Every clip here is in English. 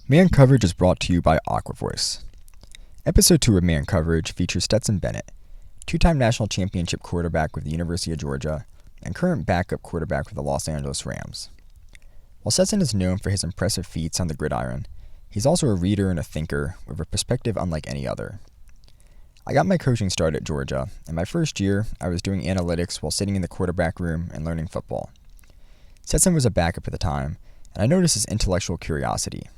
Man Coverage is brought to you by Aquavoice. Episode 2 of Man Coverage features Stetson Bennett, two-time national championship quarterback with the University of Georgia and current backup quarterback with the Los Angeles Rams. While Stetson is known for his impressive feats on the gridiron, he's also a reader and a thinker with a perspective unlike any other. I got my coaching start at Georgia, and my first year, I was doing analytics while sitting in the quarterback room and learning football. Stetson was a backup at the time, and I noticed his intellectual curiosity.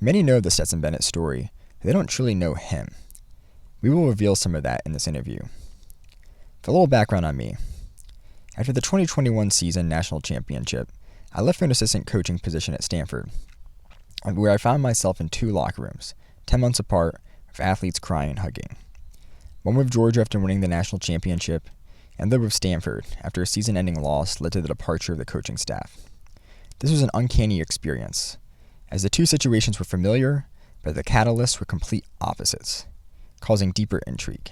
Many know the Stetson Bennett story, but they don't truly know him. We will reveal some of that in this interview. For a little background on me, after the 2021 season national championship, I left for an assistant coaching position at Stanford, where I found myself in two locker rooms, 10 months apart, with athletes crying and hugging. One with Georgia after winning the national championship, and the other with Stanford after a season-ending loss led to the departure of the coaching staff. This was an uncanny experience, as the two situations were familiar, but the catalysts were complete opposites, causing deeper intrigue.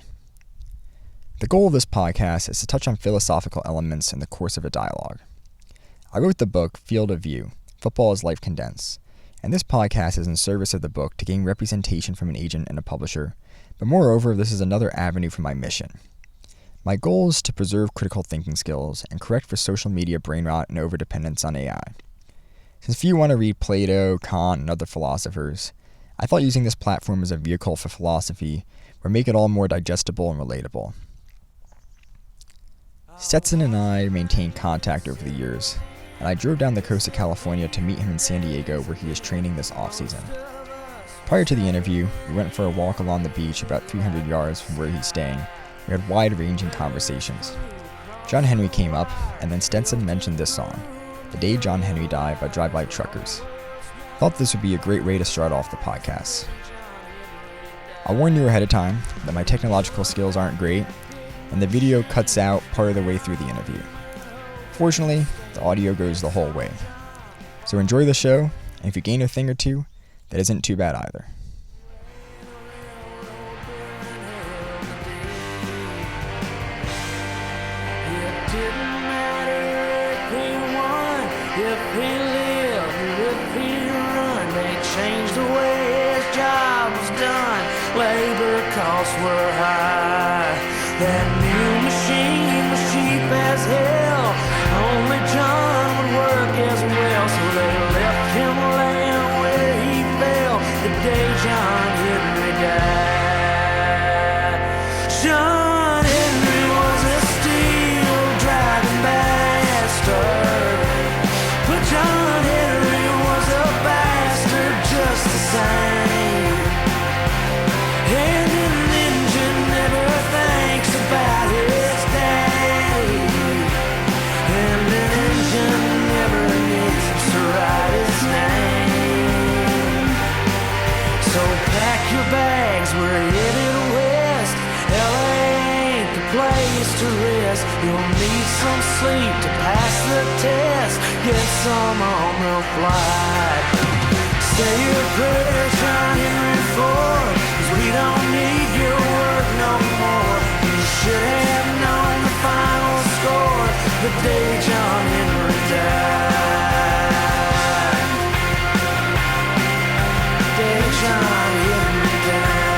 The goal of this podcast is to touch on philosophical elements in the course of a dialogue. I wrote the book Field of View, Football is Life Condensed, and this podcast is in service of the book to gain representation from an agent and a publisher, but moreover, this is another avenue for my mission. My goal is to preserve critical thinking skills and correct for social media brain rot and overdependence on AI. Since few want to read Plato, Kant, and other philosophers, I thought using this platform as a vehicle for philosophy would make it all more digestible and relatable. Stetson and I maintained contact over the years, and I drove down the coast of California to meet him in San Diego where he is training this off-season. Prior to the interview, we went for a walk along the beach about 300 yards from where he's staying. We had wide-ranging conversations. John Henry came up, and then Stetson mentioned this song, The Day John Henry Died by Drive-By Truckers. Thought this would be a great way to start off the podcast. I'll warn you ahead of time that my technological skills aren't great, and the video cuts out part of the way through the interview. Fortunately, the audio goes the whole way. So enjoy the show, and if you gain a thing or two, that isn't too bad either. Costs were high. That new machine was cheap as hell. Only John would work as well, so they left him laying where he fell the day John Henry died. John Henry was a steel driving bastard, but John Henry was a bastard just the same. About his day, and an engine never needs to write his name. So pack your bags, we're headed west. LA ain't the place to rest. You'll need some sleep to pass the test. Get some on the flight. Say your prayers, John Henry Ford, 'cause we don't need your work no more. Should have known the final score the day John Henry died. The day John Henry died.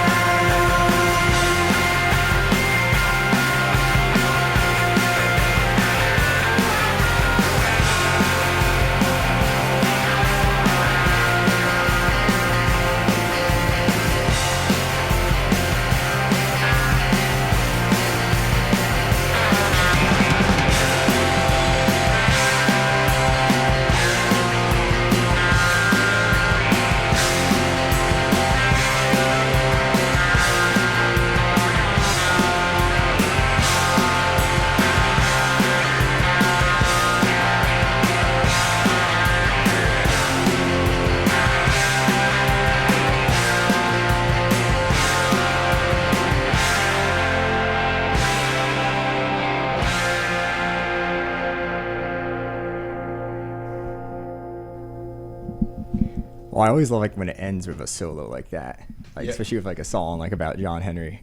Well, I always love when it ends with a solo like that, Yeah. especially with a song about John Henry.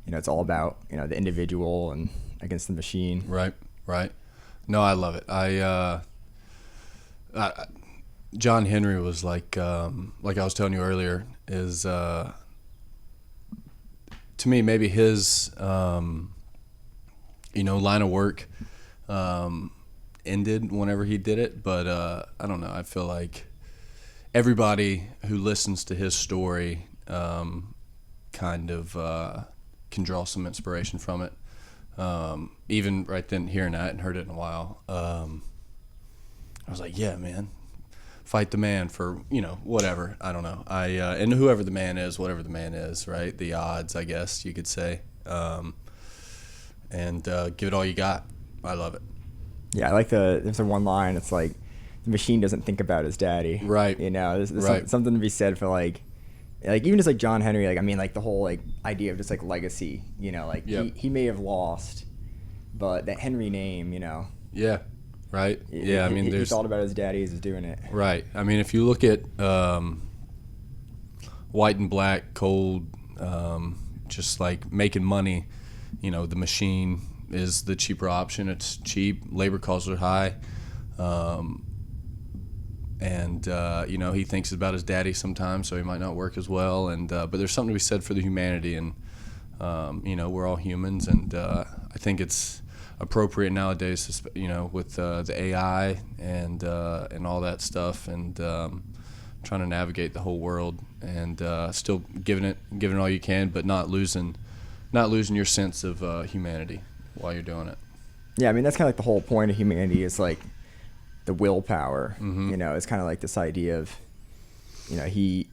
It's all about the individual and against the machine. Right. No, I love it. John Henry was like I was telling you earlier, is to me maybe his line of work ended whenever he did it, but I don't know. I feel like everybody who listens to his story kind of can draw some inspiration from it. Even right then, hearing that, I hadn't heard it in a while. I was like, yeah, man, fight the man for, whatever. I don't know. And whoever the man is, whatever the man is, right? The odds, I guess you could say. And give it all you got. I love it. Yeah, I like there's the one line. It's like, the machine doesn't think about his daddy. Right. There's Right. something to be said for like even just like John Henry, the whole like idea of just like legacy, Yep. he may have lost, but that Henry name, Yeah. Right. he thought about his daddy as he was doing it. Right. I mean, if you look at white and black, cold, just like making money, the machine is the cheaper option. It's cheap. Labor costs are high. And he thinks about his daddy sometimes, so he might not work as well. And but there's something to be said for the humanity, and we're all humans, and I think it's appropriate nowadays, with the AI and all that stuff, and trying to navigate the whole world, and still giving it all you can, but not losing your sense of humanity while you're doing it. Yeah, I mean that's kind of like the whole point of humanity is like the willpower. Mm-hmm. It's kind of like this idea of, he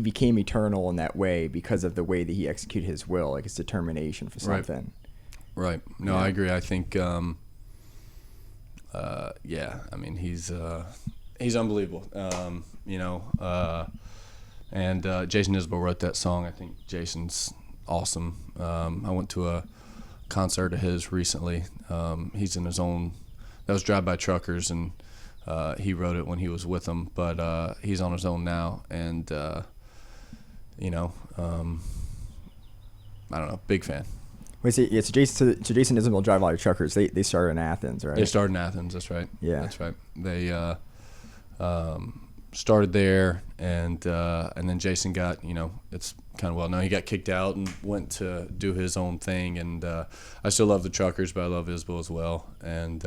became eternal in that way because of the way that he executed his will, like his determination for something. Right. No, I agree. I think, I mean, he's unbelievable. And Jason Isbell wrote that song. I think Jason's awesome. I went to a concert of his recently. He's in his own. That was Drive By Truckers, and he wrote it when he was with them. But he's on his own now, and I don't know, big fan. Wait, so Jason Isbell, Drive By Truckers. They started in Athens, right? They started in Athens. That's right. Yeah, that's right. They started there, and then Jason got, it's kind of well known. He got kicked out and went to do his own thing, and I still love the Truckers, but I love Isbell as well. And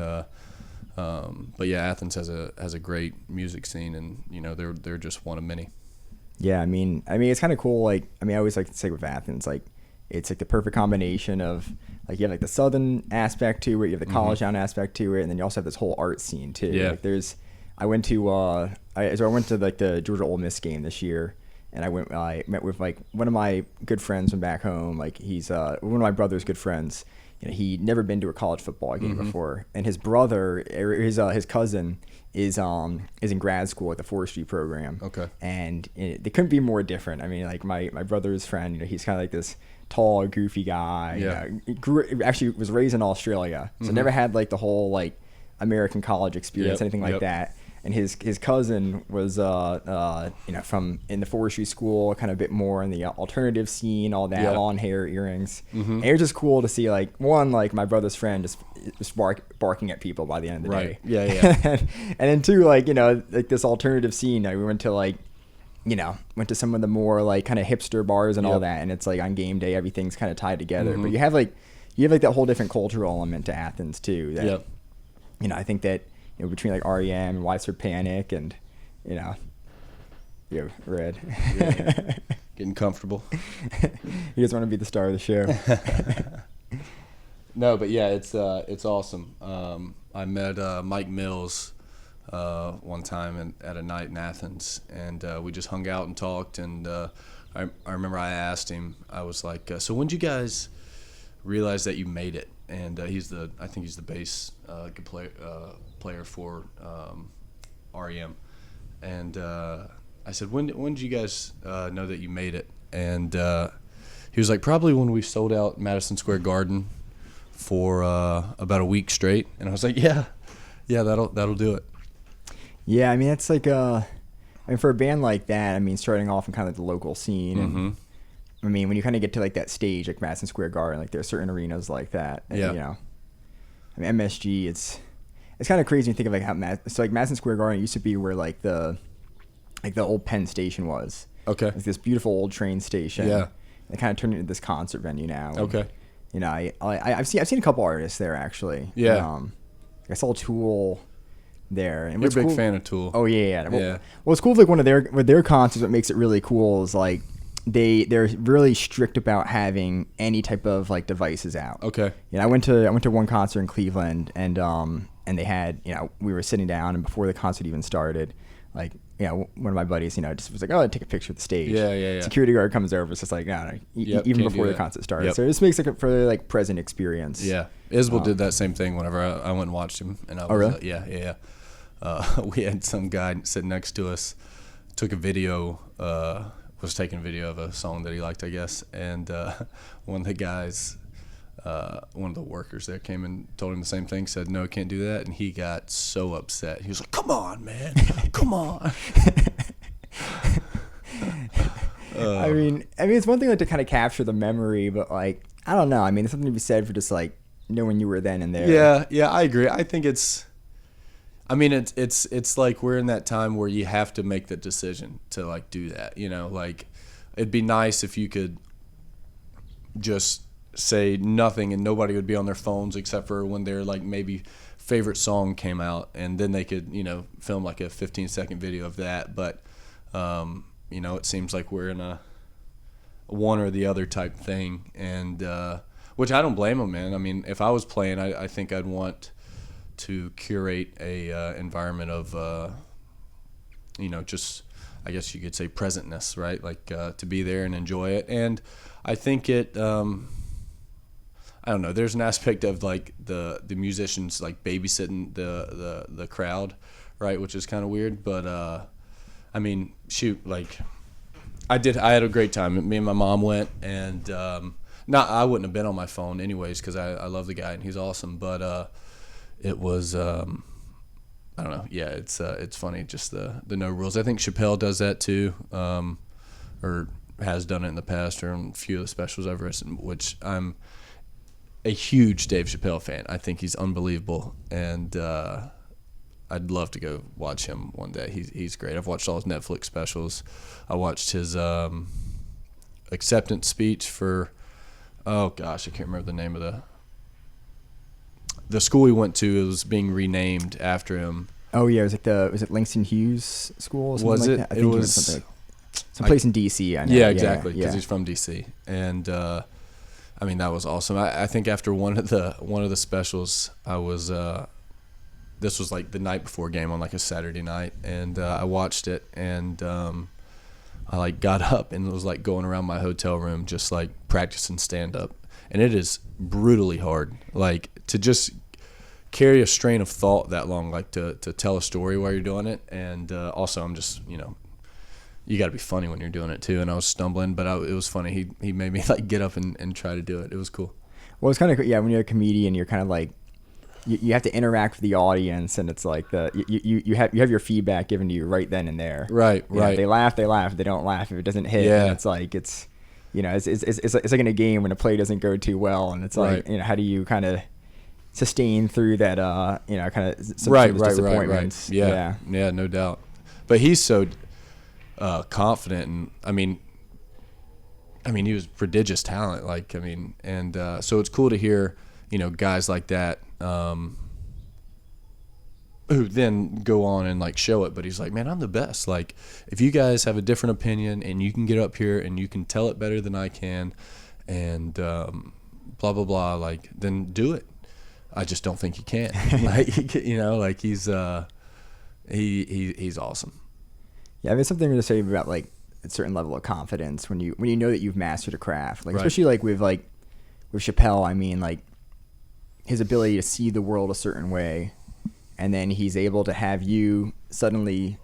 but yeah, Athens has a great music scene, and they're just one of many. Yeah, I mean it's kind of cool. I always like to say with Athens, it's like the perfect combination of you have the southern aspect to it, you have the college town aspect to it, and then you also have this whole art scene too. Yeah. I went to the Georgia Ole Miss game this year, and I met with one of my good friends from back home. He's one of my brother's good friends. He'd never been to a college football game before, and his brother, his cousin, is in grad school at the forestry program. Okay. And they couldn't be more different. I mean, my brother's friend, he's kind of like this tall, goofy guy. Yeah. Actually was raised in Australia, so never had the whole American college experience, anything like that. And his cousin was from in the forestry school, kind of a bit more in the alternative scene, all that, long hair, earrings. And it was just cool to see my brother's friend just barking at people by the end of the day. Yeah. And then two, this alternative scene. We went to went to some of the more kind of hipster bars and all that, and it's on game day everything's kind of tied together. But you have that whole different cultural element to Athens too. That, I think that between REM and Widespread Panic and Red. Yeah. Getting comfortable. You just want to be the star of the show. No, but yeah, it's awesome. I met Mike Mills one time at a night in Athens, and we just hung out and talked. And I remember I asked him, I was like, "So when did you guys realize that you made it?" And I think he's the bass player for REM. And I said, "When did you guys know that you made it?" And he was like, "Probably when we sold out Madison Square Garden for about a week straight." And I was like, yeah, that'll do it. Yeah, I mean, it's for a band like that, starting off in kind of the local scene, and when you kind of get to that stage, Madison Square Garden, there are certain arenas like that. And, MSG, it's kind of crazy to think of like how Madison Square Garden used to be where like the old Penn Station was. Okay. It's this beautiful old train station. Yeah. It kind of turned into this concert venue now. And, Okay. you know, I've seen a couple artists there actually. Yeah. I saw Tool there. And You're a what's big cool, fan of Tool. Oh yeah. Yeah. Well, it's cool with like with their concerts. What makes it really cool is like they're really strict about having any type of like devices out. Okay. You know, I went to one concert in Cleveland, and they had, you know, we were sitting down, and before the concert even started, like, you know, one of my buddies, you know, just was like, oh, I'd take a picture of the stage. Yeah. Security guard comes over, it's just like, no, even before the concert started. Yep. So this makes like a further like present experience. Yeah. Isabel did that same thing whenever I went and watched him. And I was, really? Yeah. We had some guy sitting next to us, took a video, was taking a video of a song that he liked, I guess. And one of the guys, one of the workers there came and told him the same thing, said, no, can't do that. And he got so upset. He was like, come on, man. Come on. I mean, it's one thing like to kind of capture the memory, but like, I don't know. I mean, there's something to be said for just like knowing you were then and there. Yeah, I agree. I think it's like we're in that time where you have to make the decision to like do that, you know, like it'd be nice if you could just say nothing and nobody would be on their phones except for when their like maybe favorite song came out, and then they could, you know, film like a 15-second video of that. But you know, it seems like we're in a one or the other type thing, and which I don't blame them, man. I mean, if I was playing, I think I'd want to curate a environment of you know, just, I guess you could say presentness, right? Like to be there and enjoy it. And I think it I don't know, there's an aspect of like the musicians like babysitting the crowd, right, which is kind of weird. But I mean, shoot, like I had a great time. Me and my mom went, and I wouldn't have been on my phone anyways because I love the guy and he's awesome. But it was I don't know. Yeah, it's funny, just the no rules. I think Chappelle does that too, or has done it in the past, or in a few of the specials I've listened, which I'm a huge Dave Chappelle fan. I think he's unbelievable, and I'd love to go watch him one day. He's great. I've watched all his Netflix specials. I watched his acceptance speech for, oh gosh, I can't remember the name of the school he went to. It was being renamed after him. Oh yeah, was it Langston Hughes School? Or something Was like it? That? I think it was something like, someplace in DC. I know. Yeah, exactly. Because yeah. he's from DC, and I mean, that was awesome. I think after one of the specials, I was this was like the night before game on like a Saturday night, and I watched it, and I like got up and was like going around my hotel room just like practicing stand up, and it is brutally hard, like to just carry a strain of thought that long, like to tell a story while you're doing it, and also I'm just, you know, you got to be funny when you're doing it too. And I was stumbling, but it was funny. He made me like get up and try to do it. It was cool. Well, it's kind of, yeah, when you're a comedian, you're kind of like, you have to interact with the audience, and it's like you have your feedback given to you right then and there. Right. You know, if they laugh. If they don't laugh, if it doesn't hit, Yeah. and it's like it's like in a game when a play doesn't go too well, and it's like, Right. you know, how do you kind of sustain through that you know, kind of some Right. disappointments. Yeah, no doubt. But he's so confident, and I mean he was prodigious talent, like, I mean, and so it's cool to hear, you know, guys like that who then go on and like show it. But he's like, man, I'm the best. Like, if you guys have a different opinion and you can get up here and you can tell it better than I can, and blah blah blah, like, then do it. I just don't think he can. Like, you know, like he's awesome. Yeah, there's something to say about like a certain level of confidence when you know that you've mastered a craft, like, Right. especially like with Chappelle. I mean, like, his ability to see the world a certain way, and then he's able to have you suddenly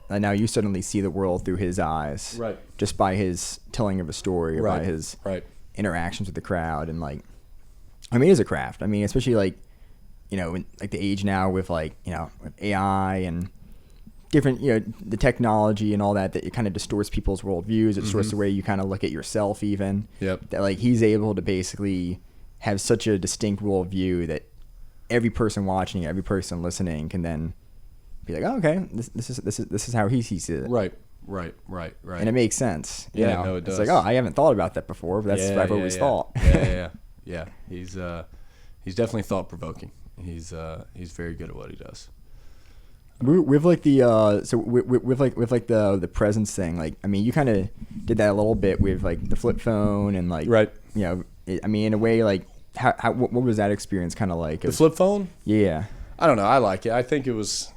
see the world through his eyes, Right. just by his telling of a story, or by his Right. interactions with the crowd. And like, I mean, it is a craft. I mean, especially like, you know, in, like, the age now with, like, you know, with AI and different, you know, the technology and all that it kind of distorts people's worldviews. It distorts the way you kind of look at yourself even. Yep. That, like, he's able to basically have such a distinct worldview that every person watching, every person listening can then be like, oh, okay, this is how he sees it. Right. And it makes sense. You Yeah, know? no, it does. It's like, oh, I haven't thought about that before, but that's what I've always thought. Yeah. He's definitely thought provoking. He's very good at what he does. With like the with like the presence thing, like I mean, you kind of did that a little bit with like the flip phone and like Right. You know, I mean, in a way, like what was that experience kind of like? The flip phone? Yeah. I don't know. I like it. I think it was,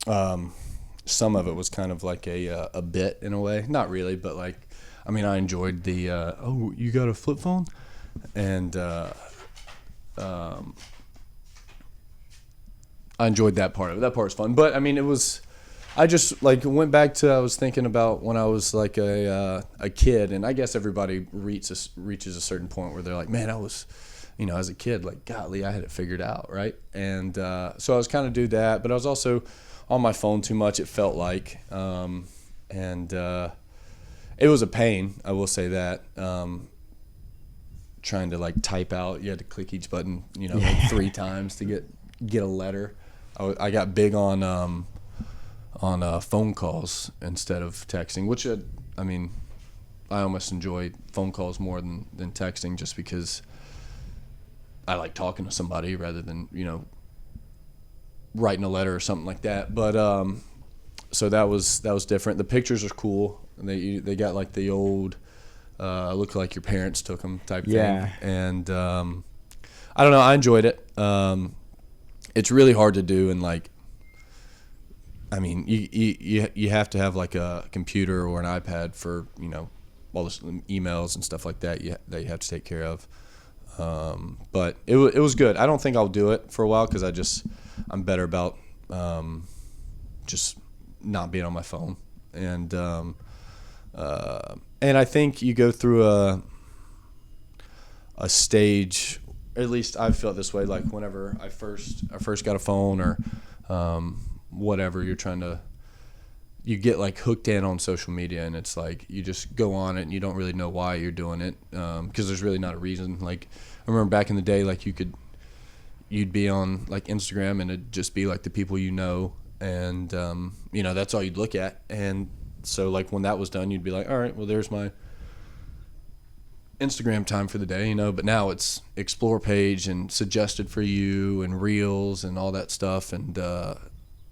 some of it was kind of like a bit in a way. Not really, but like, I mean, I enjoyed the oh, you got a flip phone, and I enjoyed that part of it. That part was fun. But I mean, it was. I just like went back to. I was thinking about when I was like a kid, and I guess everybody reaches a certain point where they're like, man, I was, you know, as a kid, like, golly, I had it figured out, right? And so I was kind of do that, but I was also on my phone too much. It felt like, and it was a pain. I will say that. Trying to like type out, you had to click each button, you know, like 3 times to get a letter. I got big on phone calls instead of texting, which I mean, I almost enjoy phone calls more than texting, just because I like talking to somebody rather than, you know, writing a letter or something like that. But so that was different. The pictures are cool. They got like the old look like your parents took them type thing. And I don't know. I enjoyed it. It's really hard to do, and like, I mean, you have to have like a computer or an iPad for, you know, all the emails and stuff like that that you have to take care of. But it was good. I don't think I'll do it for a while because I'm better about just not being on my phone. And I think you go through a stage. At least I felt this way. Like whenever I first got a phone or whatever, you get like hooked in on social media, and it's like you just go on it and you don't really know why you're doing it, because there's really not a reason. Like I remember back in the day, like you'd be on like Instagram and it'd just be like the people you know, and you know, that's all you'd look at. And so like when that was done, you'd be like, all right, well, there's my Instagram time for the day, you know. But now it's explore page and suggested for you and reels and all that stuff, and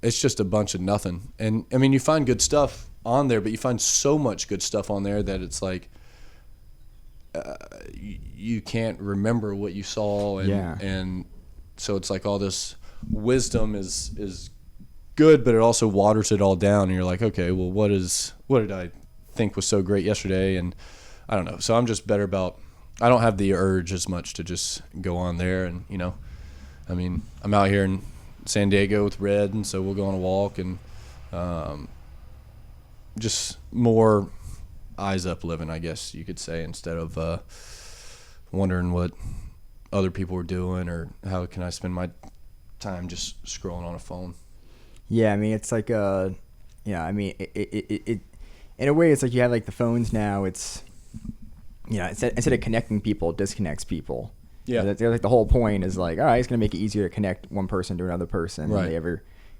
it's just a bunch of nothing. And I mean, you find good stuff on there, but you find so much good stuff on there that it's like you can't remember what you saw, and so it's like all this wisdom is good, but it also waters it all down, and you're like, okay, well, what did I think was so great yesterday? And I don't know. So I'm just better about, I don't have the urge as much to just go on there. And, you know, I mean, I'm out here in San Diego with Red, and so we'll go on a walk, and just more eyes up living, I guess you could say, instead of wondering what other people are doing or how can I spend my time just scrolling on a phone. Yeah, I mean, it's like I mean, it in a way, it's like you have like the phones now. It's, you know, instead of connecting people, it disconnects people. Yeah, that's like the whole point is like, all right, it's gonna make it easier to connect one person to another person. Right.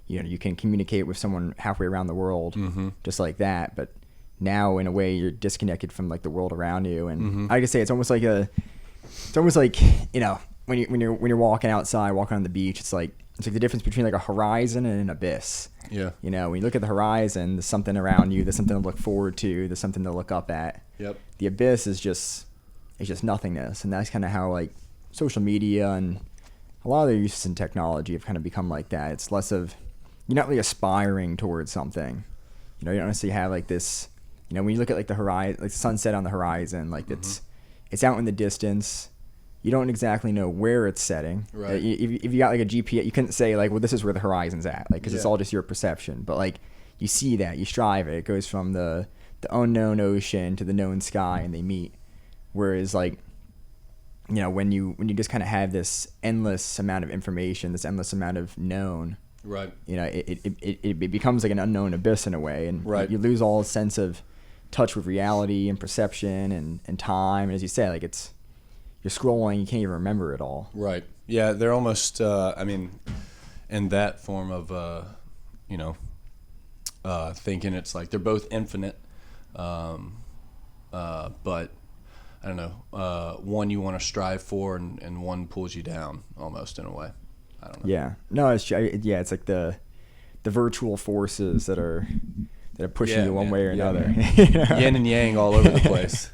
You know, you can communicate with someone halfway around the world, just like that. But now, in a way, you're disconnected from like the world around you. And I can say it's almost like you know, when you're walking outside, walking on the beach, it's like the difference between like a horizon and an abyss. Yeah. You know, when you look at the horizon, there's something around you, there's something to look forward to, there's something to look up at. Yep. The abyss is just nothingness, and that's kind of how like social media and a lot of their uses in technology have kind of become like that. It's less of, you're not really aspiring towards something. You know, you don't necessarily have like this, you know, when you look at like the horizon, like the sunset on the horizon, like it's out in the distance. You don't exactly know where it's setting. Right. If you got like a GPS, you couldn't say like, well, this is where the horizon's at, like, because it's all just your perception. But like, you see that, you strive it. It goes from the unknown ocean to the known sky, and they meet. Whereas like, you know, when you just kind of have this endless amount of information, this endless amount of known, right? You know, it becomes like an unknown abyss in a way, and you lose all sense of touch with reality and perception and time. And as you say, like you're scrolling, you can't even remember it all. Right. Yeah, they're almost. I mean, in that form of you know thinking, it's like they're both infinite, but I don't know. One you want to strive for, and one pulls you down almost in a way. I don't know. Yeah. No, yeah, it's like the virtual forces that are pushing you one way or another. Yin and yang all over the place.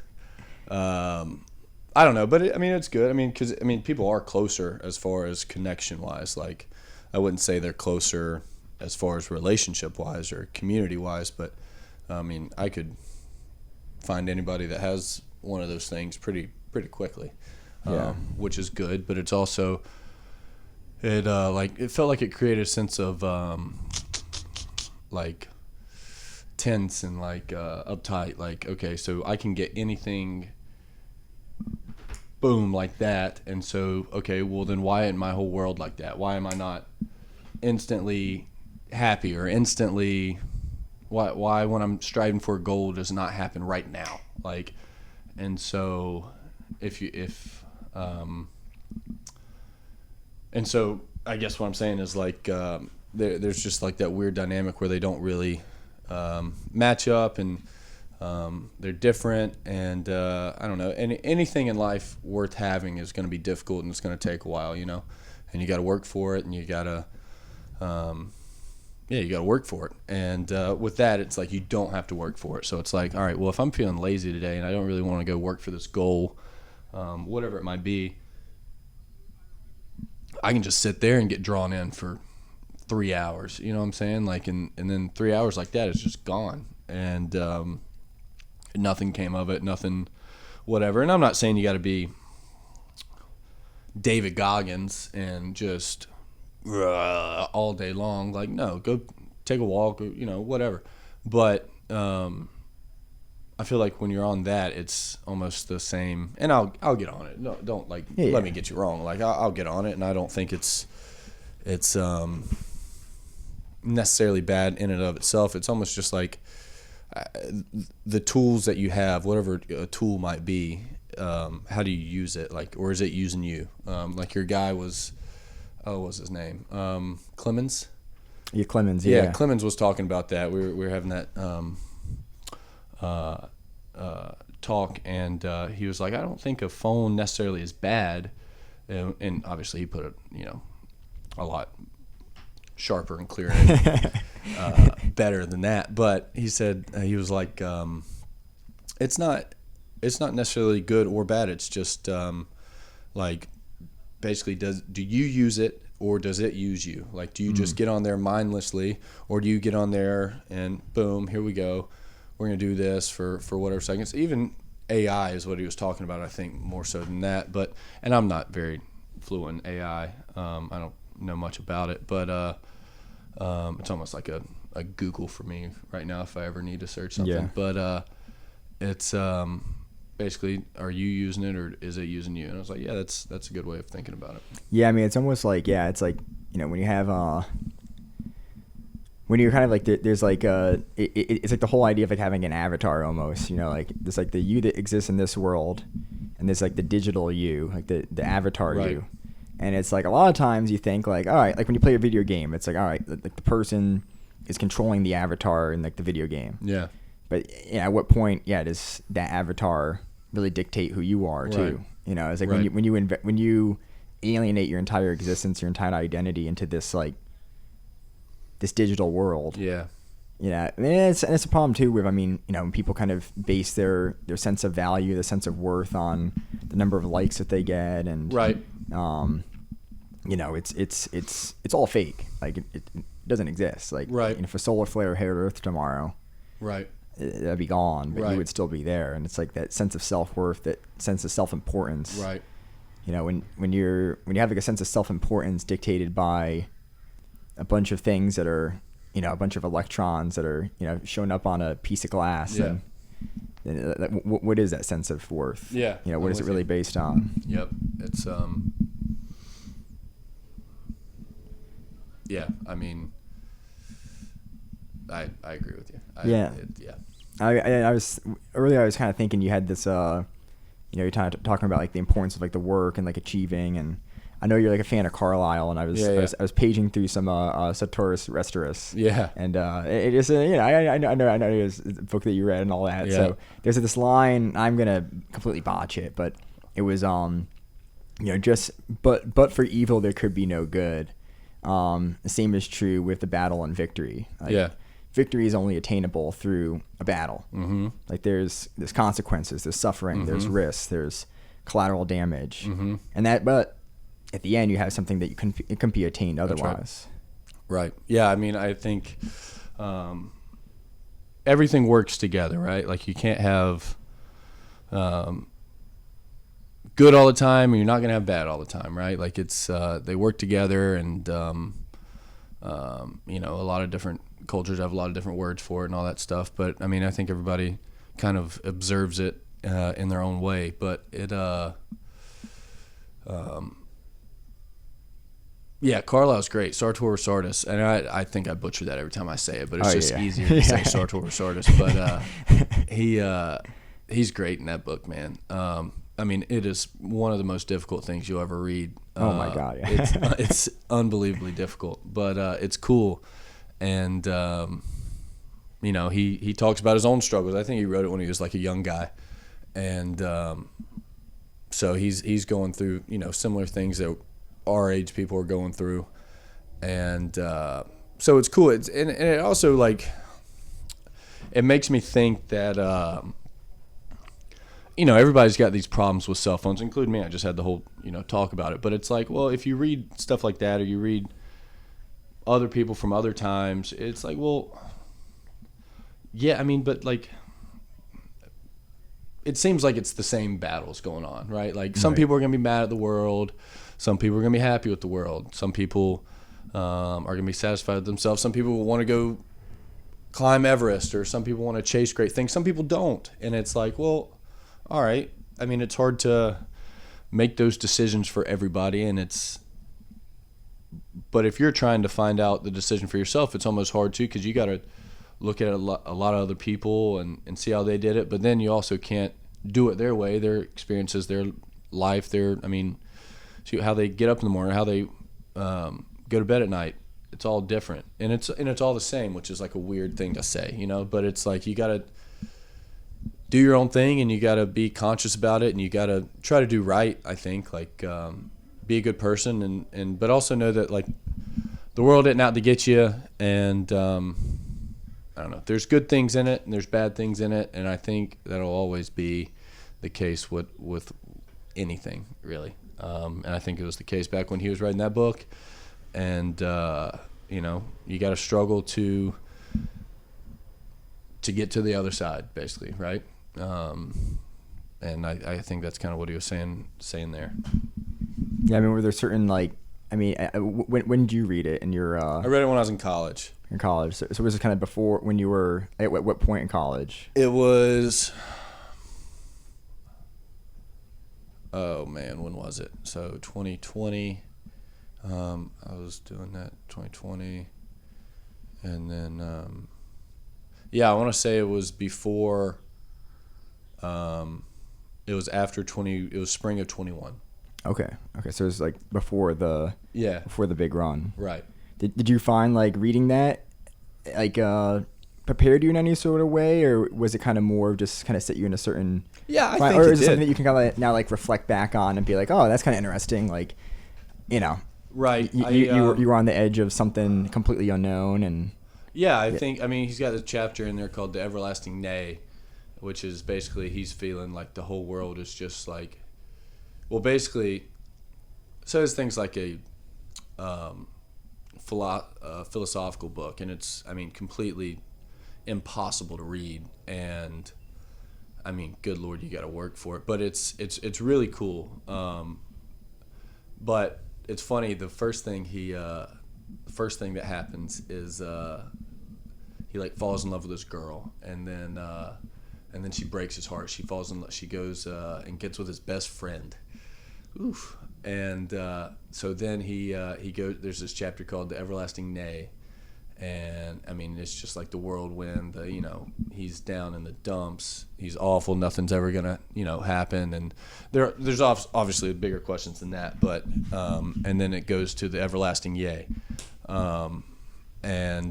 I don't know, but it's good. Because people are closer as far as connection wise. Like, I wouldn't say they're closer as far as relationship wise or community wise, but I could find anybody that has one of those things pretty quickly, which is good. But it's also it felt like it created a sense of like tense and like uptight. Like, okay, so I can get anything, boom, like that, and so okay, well then why isn't my whole world like that? Why am I not instantly happy or instantly? Why when I'm striving for a goal does not happen right now? Like, and so and so I guess what I'm saying is like there's just like that weird dynamic where they don't really match up, and they're different, and I don't know. Anything in life worth having is going to be difficult, and it's going to take a while, and you got to work for it, and you got to you got to work for it. And with that, it's like you don't have to work for it. So it's like, all right, well, if I'm feeling lazy today and I don't really want to go work for this goal, whatever it might be, I can just sit there and get drawn in for 3 hours. You know what I'm saying? Like, and then 3 hours like that is just gone, and nothing came of it. Nothing, whatever. And I'm not saying you got to be David Goggins and just all day long. Like, no, go take a walk, or, whatever. But I feel like when you're on that, it's almost the same. And I'll get on it. No, don't let me get you wrong. Like, I'll get on it, and I don't think it's necessarily bad in and of itself. It's almost just like the tools that you have, whatever a tool might be. How do you use it? Like, or is it using you? Like your guy was, what was his name? Clemens. Yeah, Clemens. Yeah, Clemens was talking about that. We were having that talk, and he was like, I don't think a phone necessarily is bad, and obviously he put it, a lot sharper and clearer, better than that. But he said he was like, it's not necessarily good or bad. It's just like, basically, do you use it or does it use you? Like, do you just get on there mindlessly, or do you get on there and boom, here we go, we're gonna do this for whatever seconds. Even AI is what he was talking about, I think, more so than that. But, and I'm not very fluent in AI. I don't know much about it, but it's almost like a Google for me right now if I ever need to search something. Yeah. But it's basically, are you using it or is it using you? And I was like, yeah, that's a good way of thinking about it. Yeah, it's almost like, it's like, when you have when you're kind of like there's like it's like the whole idea of like having an avatar almost, like there's like the you that exists in this world, and there's like the digital you, like the avatar Right. you. And it's like a lot of times you think like, all right, like when you play a video game, it's like, all right, like the person is controlling the avatar in like the video game. Yeah. But at what point, does that avatar really dictate who you are too? Right. It's like Right. when you alienate your entire existence, your entire identity into this like this digital world. Yeah. Yeah, it's a problem too with, when people kind of base their sense of value, the sense of worth on the number of likes that they get, and Right. It's all fake. Like it doesn't exist. Like, Right. if a solar flare hit Earth tomorrow, Right. that'd be gone, but Right. you would still be there. And it's like that sense of self-worth, that sense of self-importance. Right. When you have like a sense of self-importance dictated by a bunch of things that are, a bunch of electrons that are, showing up on a piece of glass. Yeah. And what is that sense of worth? Yeah, What I'm is it with really you. based on? Yep. It's yeah, I agree with you. Yeah. I was earlier. I was kind of thinking you had this. You're talking about like the importance of like the work and like achieving, and I know you're like a fan of Carlyle, and I was Yeah. I was paging through some Sartorius Restorus. Yeah. And it just I know it was a book that you read and all that. Yeah. So there's this line, I'm gonna completely botch it, but it was just but for evil there could be no good. The same is true with the battle and victory. Like, victory is only attainable through a battle. Mm-hmm. Like there's consequences, there's suffering, there's risks, there's collateral damage, and that. But at the end, you have something that it can be attained otherwise. Right. Yeah. I mean, I think everything works together, right? Like you can't have good all the time, and you're not going to have bad all the time, right? Like it's they work together, and a lot of different cultures have a lot of different words for it and all that stuff. But I mean, I think everybody kind of observes it in their own way. But it, Carlyle's great. Sartor Resartus, and I think I butcher that every time I say it, but it's easier to say Sartor Resartus. But he's great in that book, man. I mean, it is one of the most difficult things you'll ever read. Oh my God! Yeah. It's unbelievably difficult, but it's cool. And he talks about his own struggles. I think he wrote it when he was like a young guy, and so he's going through similar things that our age people are going through, and so it's cool. And it also like it makes me think that everybody's got these problems with cell phones, including me. I just had the whole talk about it, but it's like, well, if you read stuff like that, or you read other people from other times, it's like, well, yeah, I mean, but like it seems like it's the same battles going on, right? Like some people are going to be mad at the world, some people are going to be happy with the world, some people are going to be satisfied with themselves, some people want to go climb Everest, or some people want to chase great things, some people don't. And it's like, well, all right, I mean, it's hard to make those decisions for everybody, but if you're trying to find out the decision for yourself, it's almost hard too, because you got to look at a lot of other people and see how they did it. But then you also can't do it their way, their experiences, their life, see how they get up in the morning, how they go to bed at night. It's all different, and it's all the same, which is like a weird thing to say, But it's like you got to do your own thing, and you got to be conscious about it, and you got to try to do right. I think like. Be a good person, but also know that like the world isn't out to get you, and I don't know, there's good things in it and there's bad things in it, and I think that'll always be the case with anything really, and I think it was the case back when he was writing that book, and you got to struggle to get to the other side, basically, right? And I think that's kind of what he was saying there. Yeah, I mean, were there certain when did you read it in your? I read it when I was in college. In college, so was it kind of before when you were at what point in college? It was. Oh man, when was it? So 2020. I was doing that 2020, and then I want to say it was before. It was after 20. It was spring of 21. Okay. So it was like before the big run. Right. Did you find like reading that prepared you in any sort of way, or was it kind of more just kind of set you in a certain? Yeah, I think or it is it did. something that you can kind of now like reflect back on and be like, oh, that's kind of interesting, like, Right. You were on the edge of something completely unknown, and. Yeah, I think. I mean, he's got a chapter in there called "The Everlasting Nay," which is basically he's feeling like the whole world is just like. Well, basically, so it's things like a philosophical book, and it's, I mean, completely impossible to read, and I mean, good Lord, you got to work for it, but it's really cool. But it's funny. The first thing that happens is he like falls in love with this girl, and then she breaks his heart. She falls in love. She goes and gets with his best friend. Oof. And so then he goes. There's this chapter called "The Everlasting Nay," And I mean, it's just like the whirlwind. He's down in the dumps. He's awful. Nothing's ever gonna happen. And there's obviously bigger questions than that. But and then it goes to the everlasting yay. And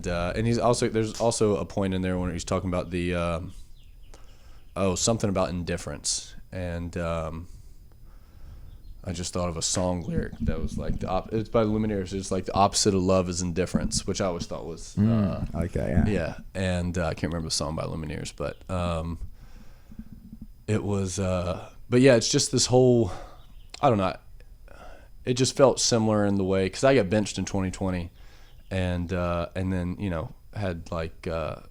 there's also a point in there when he's talking about the something about indifference. And I just thought of a song lyric that was like it's by the Lumineers. It's like the opposite of love is indifference, which I always thought was okay, yeah. And I can't remember the song by Lumineers, but it was. But yeah, it's just this whole. I don't know. It just felt similar in the way because I got benched in 2020, and then had like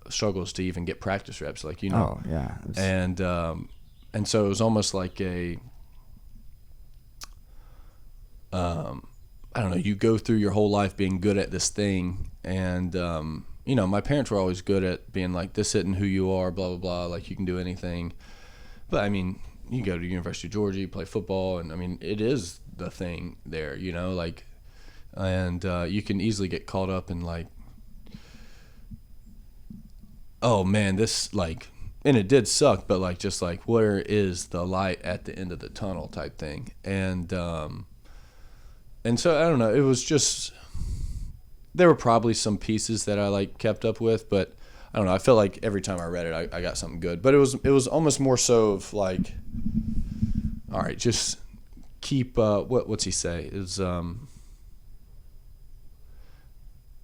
struggles to even get practice reps, like Oh yeah. And so it was almost like a. I don't know, you go through your whole life being good at this thing, and my parents were always good at being like, this isn't who you are, blah blah blah, like you can do anything. But I mean, you go to University of Georgia, you play football, and I mean, it is the thing there, like, and you can easily get caught up in like, oh man, this like, and it did suck, but like, just like, where is the light at the end of the tunnel type thing. And so I don't know, it was just, there were probably some pieces that I like kept up with, but I don't know, I felt like every time I read it I got something good. But it was almost more so of like, all right, just keep what's he say?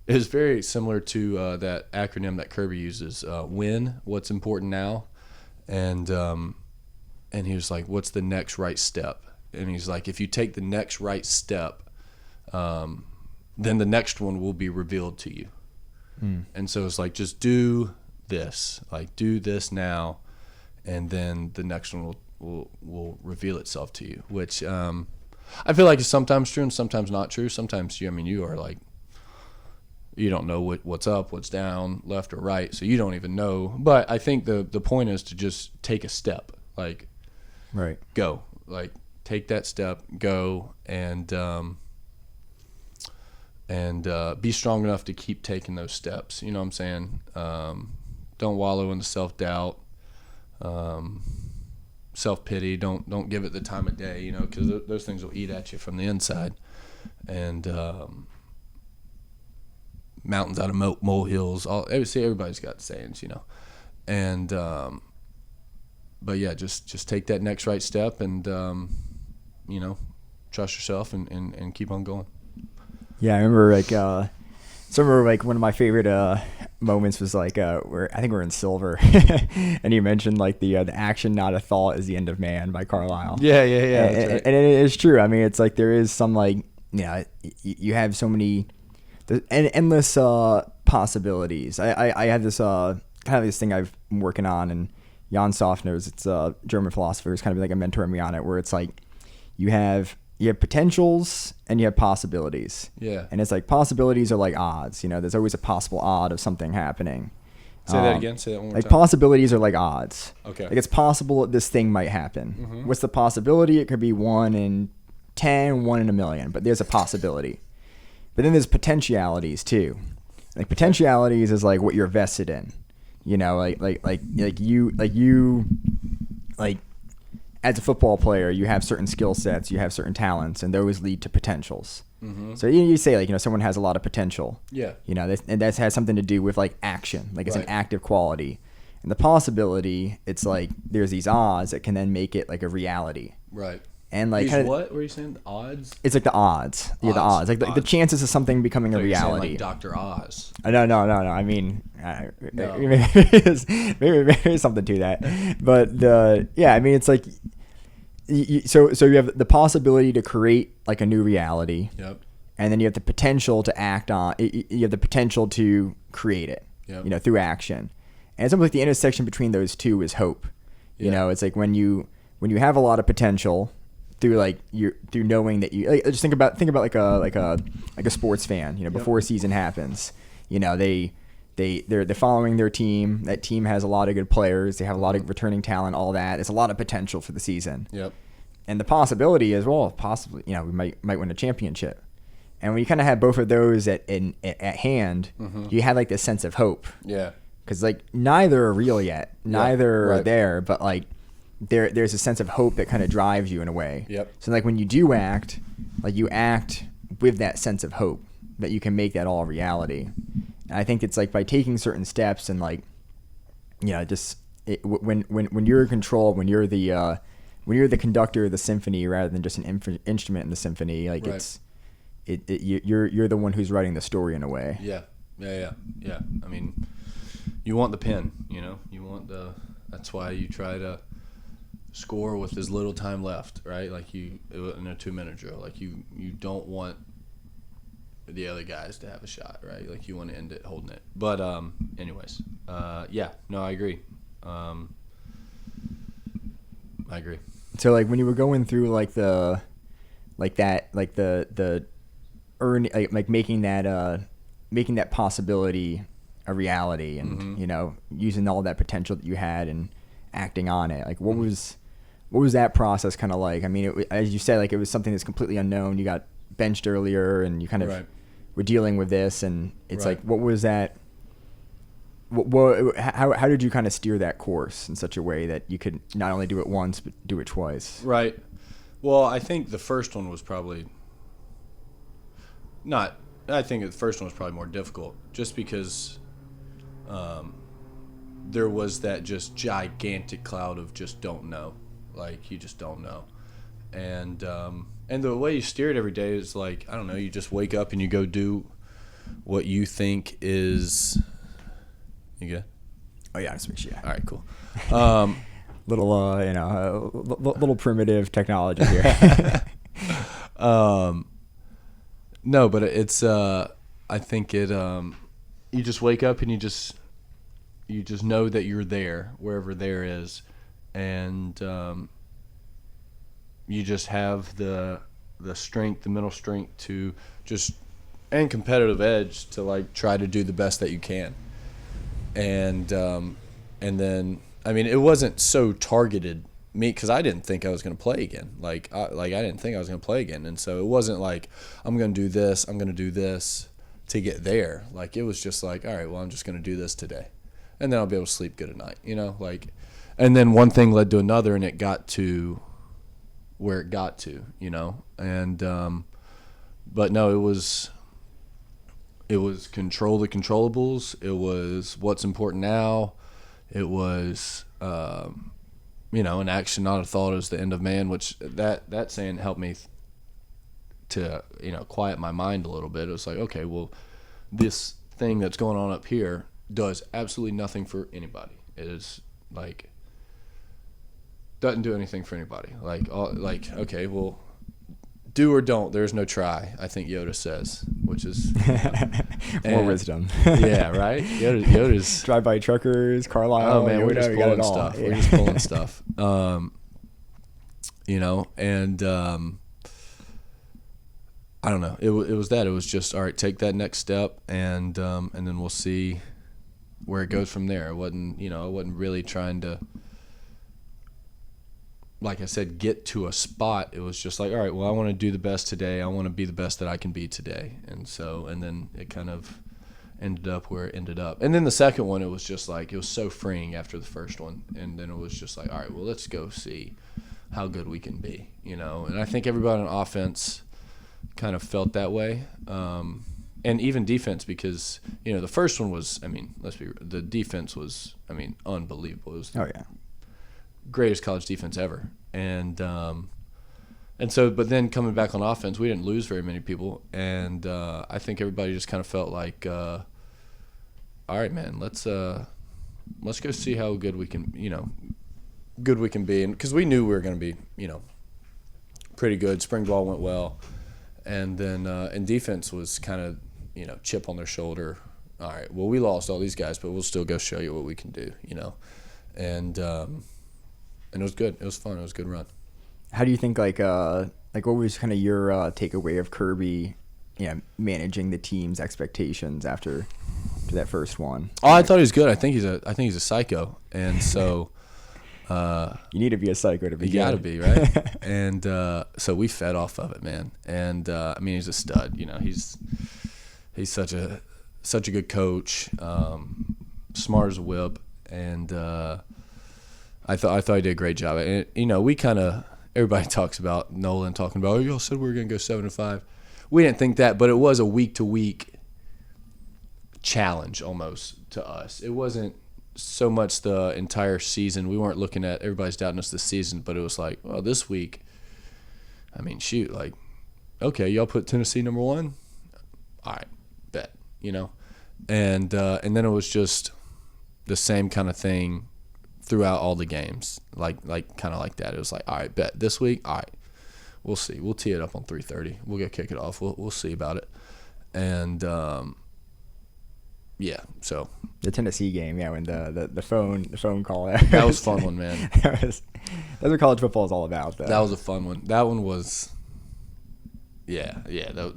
It was very similar to that acronym that Kirby uses, WIN, what's important now. And he was like, what's the next right step? And he's like, if you take the next right step, then the next one will be revealed to you. And so it's like, just do this now, and then the next one will reveal itself to you, which I feel like is sometimes true and sometimes not true. Sometimes you are like, you don't know what's up, what's down, left or right, so you don't even know. But I think the point is to just take a step, like, right, go, like, take that step, go, and be strong enough to keep taking those steps. You know what I'm saying? Don't wallow in the self-doubt, self-pity. Don't give it the time of day, because those things will eat at you from the inside. And mountains out of molehills. Everybody's got sayings, And but yeah, just take that next right step, and trust yourself and keep on going. Yeah, I remember like one of my favorite moments was like where I think we're in Silver, and you mentioned like the action not a thought is the end of man by Carlyle. Yeah. And it is true. I mean, it's like there is some like you have so many endless possibilities. I have this kind of this thing I've been working on, and Jan Softner's, it's a German philosopher, who's kind of like a mentoring me on it, where it's like you have potentials and you have possibilities. Yeah. And it's like possibilities are like odds. There's always a possible odd of something happening. Say that again. Say that one more like time. Possibilities are like odds. Okay. Like it's possible that this thing might happen. Mm-hmm. What's the possibility? It could be 1 in 10, 1 in a million, but there's a possibility. But then there's potentialities too. Like potentialities is like what you're vested in. Like as a football player, you have certain skill sets, you have certain talents, and those lead to potentials. Mm-hmm. So you say like, someone has a lot of potential. Yeah. And that has something to do with like action, like it's right. an active quality. And the possibility, it's like there's these odds that can then make it like a reality. Right. And like what were you saying? The odds? It's like the odds. Yeah, the odds. Like the chances of something becoming a reality. Like Dr. Oz. No. I mean, maybe something to that. But I mean, it's like so you have the possibility to create like a new reality. Yep. And then you have the potential to act on. You have the potential to create it. Yep. Through action. And it's almost like the intersection between those two is hope. Yeah. It's like when you have a lot of potential. Through knowing that you just think about like a sports fan, before a season happens, they're following their team. That team has a lot of good players. They have a lot of returning talent. All that. There's a lot of potential for the season. Yep. And the possibility is, well, possibly, we might win a championship. And when you kind of had both of those at hand, you had like this sense of hope. Yeah. Because like neither are real yet, neither right. are there, but like there's a sense of hope that kind of drives you in a way. Yep. So like when you do act, like you act with that sense of hope that you can make that all reality. And I think it's like by taking certain steps and like, you know, just when you're in control, when you're the conductor of the symphony rather than just an instrument in the symphony, like Right. you're the one who's writing the story in a way. Yeah. I mean, you want the pen, you know, that's why you try to score with as little time left, right? Like in a 2-minute drill, like you don't want the other guys to have a shot, right? Like you want to end it holding it. But anyways, yeah, no, I agree. I agree. So like when you were going through like making that possibility a reality and you know, using all that potential that you had and acting on it, like what was that process kind of like? I mean, as you said, like it was something that's completely unknown. You got benched earlier and you kind of were dealing with this, and it's like, what was that? How did you kind of steer that course in such a way that you could not only do it once but do it twice? Right. Well, I think the first one was probably not. I think the first one was probably more difficult, just because there was that just gigantic cloud of just don't know, like you just don't know, and the way you steer it every day is like, I don't know, you just wake up and you go do what you think is. You good? Oh yeah, yeah. All right, cool. Little primitive technology here. No, but it's I think it you just wake up and you just know that you're there wherever there is, and you just have the strength, the mental strength to just, and competitive edge to like try to do the best that you can. And then, I mean, it wasn't so targeted me, because I didn't think I was going to play again. I didn't think I was going to play again. And so it wasn't like, I'm going to do this to get there. Like, it was just like, all right, well, I'm just going to do this today. And then I'll be able to sleep good at night, you know, like, and then one thing led to another, and it got to where it got to, you know, and, but no, it was control the controllables. It was what's important now. It was, you know, an action, not a thought, is the end of man, which that saying helped me to, you know, quiet my mind a little bit. It was like, okay, well, this thing that's going on up here does absolutely nothing for anybody. It is like, doesn't do anything for anybody. Like, okay, well, do or don't. There's no try, I think Yoda says, which is more wisdom. Yeah, right. Yoda's drive-by truckers, Carlisle. Oh man, Yoda, we're just pulling stuff. Yeah. We're just pulling stuff. You know, and I don't know. It was that. It was just, all right, take that next step, and then we'll see where it goes from there. It wasn't, you know, I wasn't really trying to, like I said, get to a spot. It was just like, all right, well, I want to do the best today. I want to be the best that I can be today. And so, and then it kind of ended up where it ended up. And then the second one, it was just like, it was so freeing after the first one. And then it was just like, all right, well, let's go see how good we can be, you know. And I think everybody on offense kind of felt that way. And even defense, because, you know, the first one was, I mean, the defense was, I mean, unbelievable. It was greatest college defense ever. And so, but then coming back on offense, we didn't lose very many people. And I think everybody just kind of felt like, all right, man, let's go see how good we can, you know, be. And because we knew we were going to be, you know, pretty good. Spring ball went well. And then, and defense was kind of, you know, chip on their shoulder. All right, well, we lost all these guys, but we'll still go show you what we can do, you know. And it was good. It was fun. It was a good run. How do you think, like what was kind of your takeaway of Kirby, you know, managing the team's expectations after that first one? Oh, I thought he was good. I think he's a psycho, and so You need to be a psycho to be You good. got to be, right? And so we fed off of it, man. And I mean, he's a stud. You know, he's such a good coach, smart as a whip, and I thought he did a great job. And you know, everybody talks about Nolan talking about, oh, y'all said we were gonna go 7-5. We didn't think that, but it was a week to week challenge almost to us. It wasn't so much the entire season. We weren't looking at everybody's doubting us this season, but it was like, well, this week, I mean, shoot, like, okay, y'all put Tennessee number 1. All right, bet, you know, and then it was just the same kind of thing throughout all the games, like kind of like that. It was like, all right, bet this week, all right, we'll see, we'll tee it up on 3:30, we'll go kick it off, we'll see about it, and yeah, so The Tennessee game, yeah, when the phone call. that was a fun one, man. That's what college football is all about, though. That was a fun one. That one was, yeah. That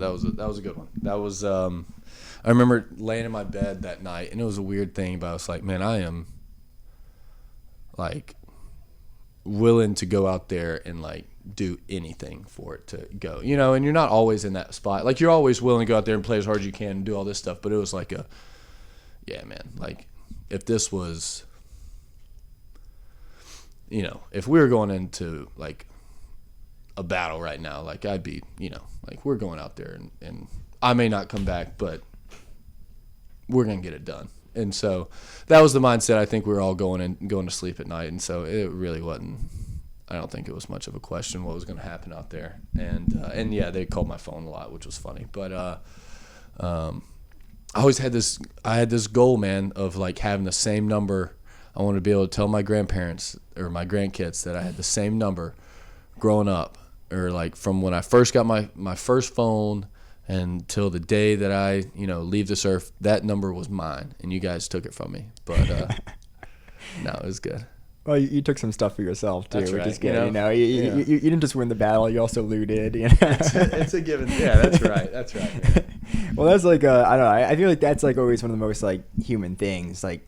was a good one. That was. I remember laying in my bed that night, and it was a weird thing, but I was like, man, I am like willing to go out there and like do anything for it to go, you know. And you're not always in that spot. Like, you're always willing to go out there and play as hard as you can and do all this stuff. But it was like yeah, man. Like, if this was, you know, if we were going into like a battle right now, like, I'd be, you know, like, we're going out there and I may not come back, but we're gonna get it done. And so that was the mindset I think we were all going to sleep at night. And so it really wasn't. I don't think it was much of a question what was going to happen out there. And yeah, they called my phone a lot, which was funny. But I always had this. I had this goal, man, of like having the same number. I wanted to be able to tell my grandparents or my grandkids that I had the same number growing up, or like from when I first got my first phone until the day that I, you know, leave this earth. That number was mine, and you guys took it from me. But no, it was good. Well, you took some stuff for yourself too, That's which right. is good. You know, you didn't just win the battle; you also looted. You know? It's a given. Yeah, that's right. That's right. Man. Well, that's like I don't know. I feel like that's like always one of the most like human things, like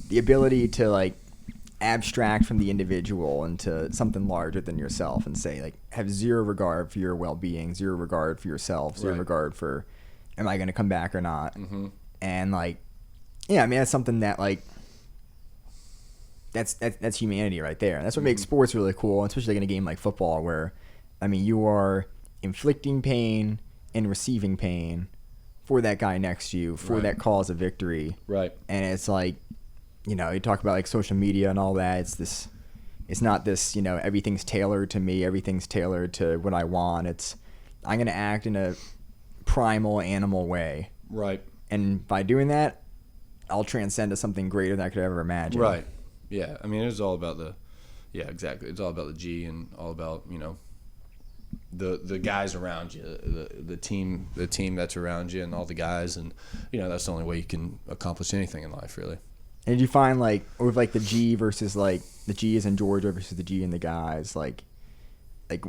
the ability to like abstract from the individual into something larger than yourself, and say like have zero regard for your well-being, zero regard for yourself, zero Right. regard for am I going to come back or not, Mm-hmm. and like yeah, I mean that's something that like. That's humanity right there. And that's what makes sports really cool, especially like in a game like football where, I mean, you are inflicting pain and receiving pain for that guy next to you, for Right. that cause of victory. Right. And it's like, you know, you talk about like social media and all that. It's not this, you know, everything's tailored to me, everything's tailored to what I want. It's, I'm going to act in a primal animal way. Right. And by doing that, I'll transcend to something greater than I could ever imagine. Right. Yeah. I mean, it was all about yeah, exactly. It's all about the G and all about, you know, the guys around you, the team that's around you, and all the guys, and you know that's the only way you can accomplish anything in life, really. And did you find like with like the G versus like the G is in Georgia versus the G and the guys, like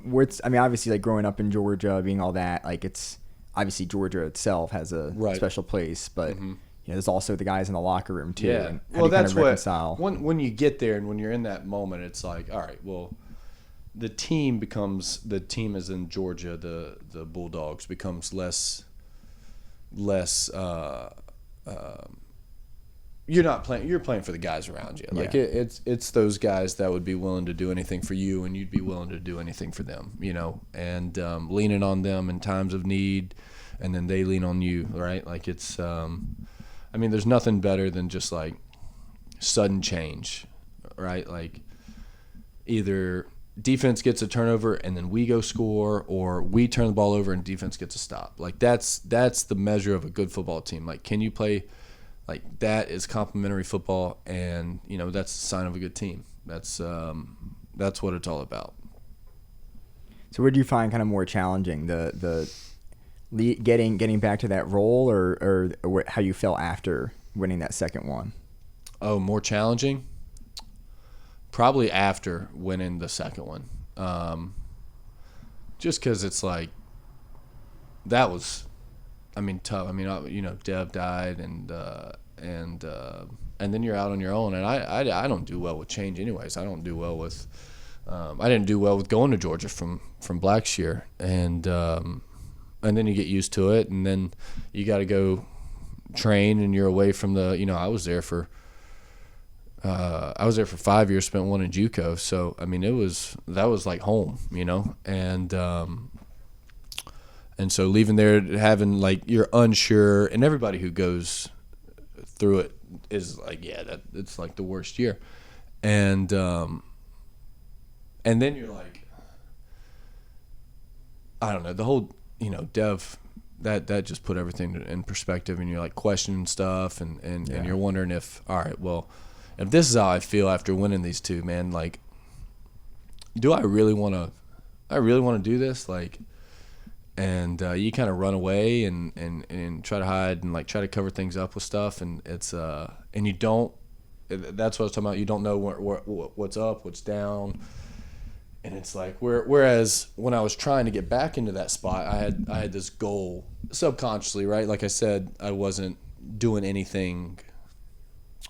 what's, I mean, obviously like growing up in Georgia, being all that, like it's obviously Georgia itself has a Right. special place, but you know, there's also the guys in the locker room too. Yeah. And how Well, do you kind that's of what reconcile? when you get there and when you're in that moment, it's like, all right, well, the team is in Georgia, the Bulldogs becomes less. You're playing for the guys around you. Like Yeah. it's those guys that would be willing to do anything for you, and you'd be willing to do anything for them, you know, and leaning on them in times of need, and then they lean on you, right? Like it's, I mean, there's nothing better than just like sudden change, right? Like either defense gets a turnover and then we go score, or we turn the ball over and defense gets a stop. Like that's the measure of a good football team. Like, can you play? Like that is complementary football, and you know that's a sign of a good team. That's what it's all about. So what do you find kind of more challenging, the getting back to that role, or how you felt after winning that second one? Oh, more challenging? Probably after winning the second one. Just because it's like, that was, I mean, tough. I mean, you know, Dev died, and and then you're out on your own. And I don't do well with change anyways. I don't do well with I didn't do well with going to Georgia from Blackshear, and then you get used to it, and then you got to go train, and you're away from the, I was there for 5 years, spent one in JUCO, so I mean that was like home, and so leaving there, having like, you're unsure, and everybody who goes through it is like, it's like the worst year, and then you're like, I don't know, the whole, Dev, that just put everything in perspective, and you're like questioning stuff, and you're wondering if, all right, well, if this is how I feel after winning these two, man, like, do I really want to do this? Like, and you kind of run away and try to hide and like try to cover things up with stuff, and it's and you don't. That's what I was talking about. You don't know what's up, what's down. And it's like, whereas when I was trying to get back into that spot, I had this goal subconsciously, right? Like I said, I wasn't doing anything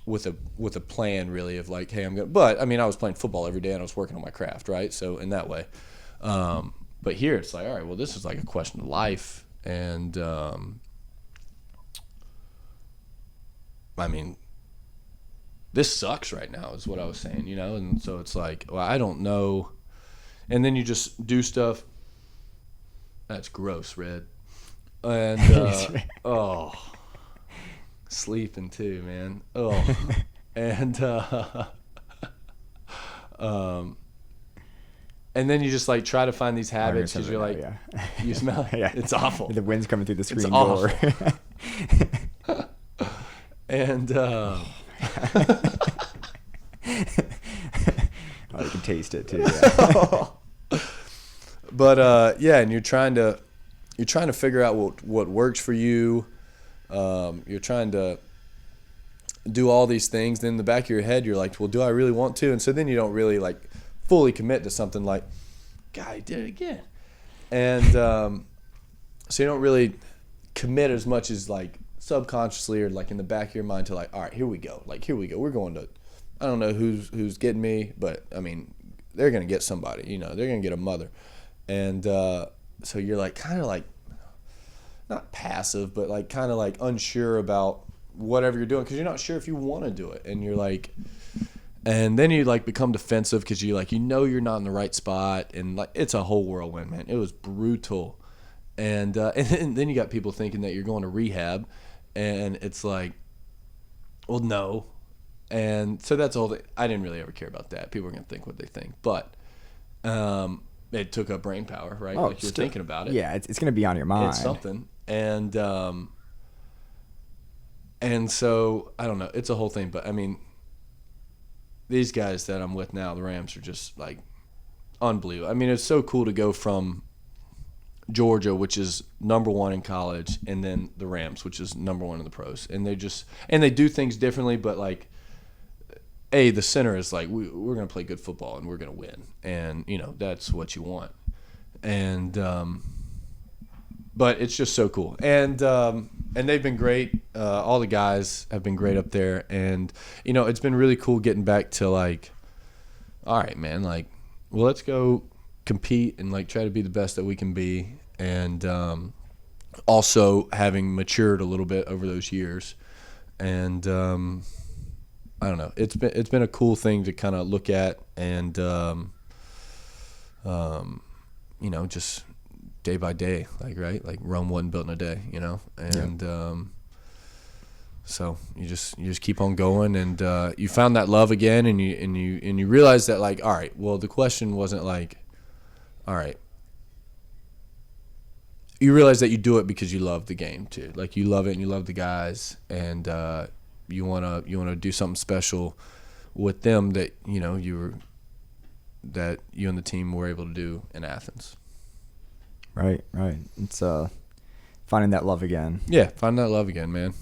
with a plan really of like, hey, but I mean, I was playing football every day and I was working on my craft, right? So in that way, but here it's like, all right, well, this is like a question of life, and I mean, this sucks right now is what I was saying, and so it's like, well, I don't know. And then you just do stuff. That's gross, Red. And sleeping too, man. Oh, and and then you just like try to find these habits because you're like, you smell it. It's awful. The wind's coming through the screen door. And you can taste it too. Yeah. But and you're trying to figure out what works for you. You're trying to do all these things. Then in the back of your head, you're like, well, do I really want to? And so then you don't really like fully commit to something like, God, I did it again. And so you don't really commit as much as like subconsciously or like in the back of your mind to like, all right, here we go. We're going to, I don't know who's getting me, but I mean, they're going to get somebody, they're going to get a mother. And so you're like kind of like not passive, but like kind of like unsure about whatever you're doing because you're not sure if you want to do it. And you're like, and then you like become defensive because you like, you're not in the right spot, and like it's a whole whirlwind, man. It was brutal. And then you got people thinking that you're going to rehab, and it's like, well, no. And so that's all. I didn't really ever care about that. People are gonna think what they think, but it took up brain power, right? Oh, like you're thinking about it. Yeah, it's gonna be on your mind. It's something, and so I don't know. It's a whole thing, but I mean, these guys that I'm with now, the Rams, are just like unbelievable. I mean, it's so cool to go from Georgia, which is number one in college, and then the Rams, which is number one in the pros, and they do things differently, but like, the center is like, we're going to play good football and we're going to win, and that's what you want, and but it's just so cool, and they've been great. All the guys have been great up there, and it's been really cool getting back to like, all right, man, like, well, let's go compete and like try to be the best that we can be, and also having matured a little bit over those years, and I don't know, it's been a cool thing to kind of look at, and just day by day, like, right, like Rome wasn't built in a day, and so you just keep on going, and you found that love again, and you realize that, like, all right, well, the question wasn't like, all right, you realize that you do it because you love the game too, like you love it and you love the guys, and you wanna do something special with them that you and the team were able to do in Athens. Right. It's finding that love again. Yeah, finding that love again, man.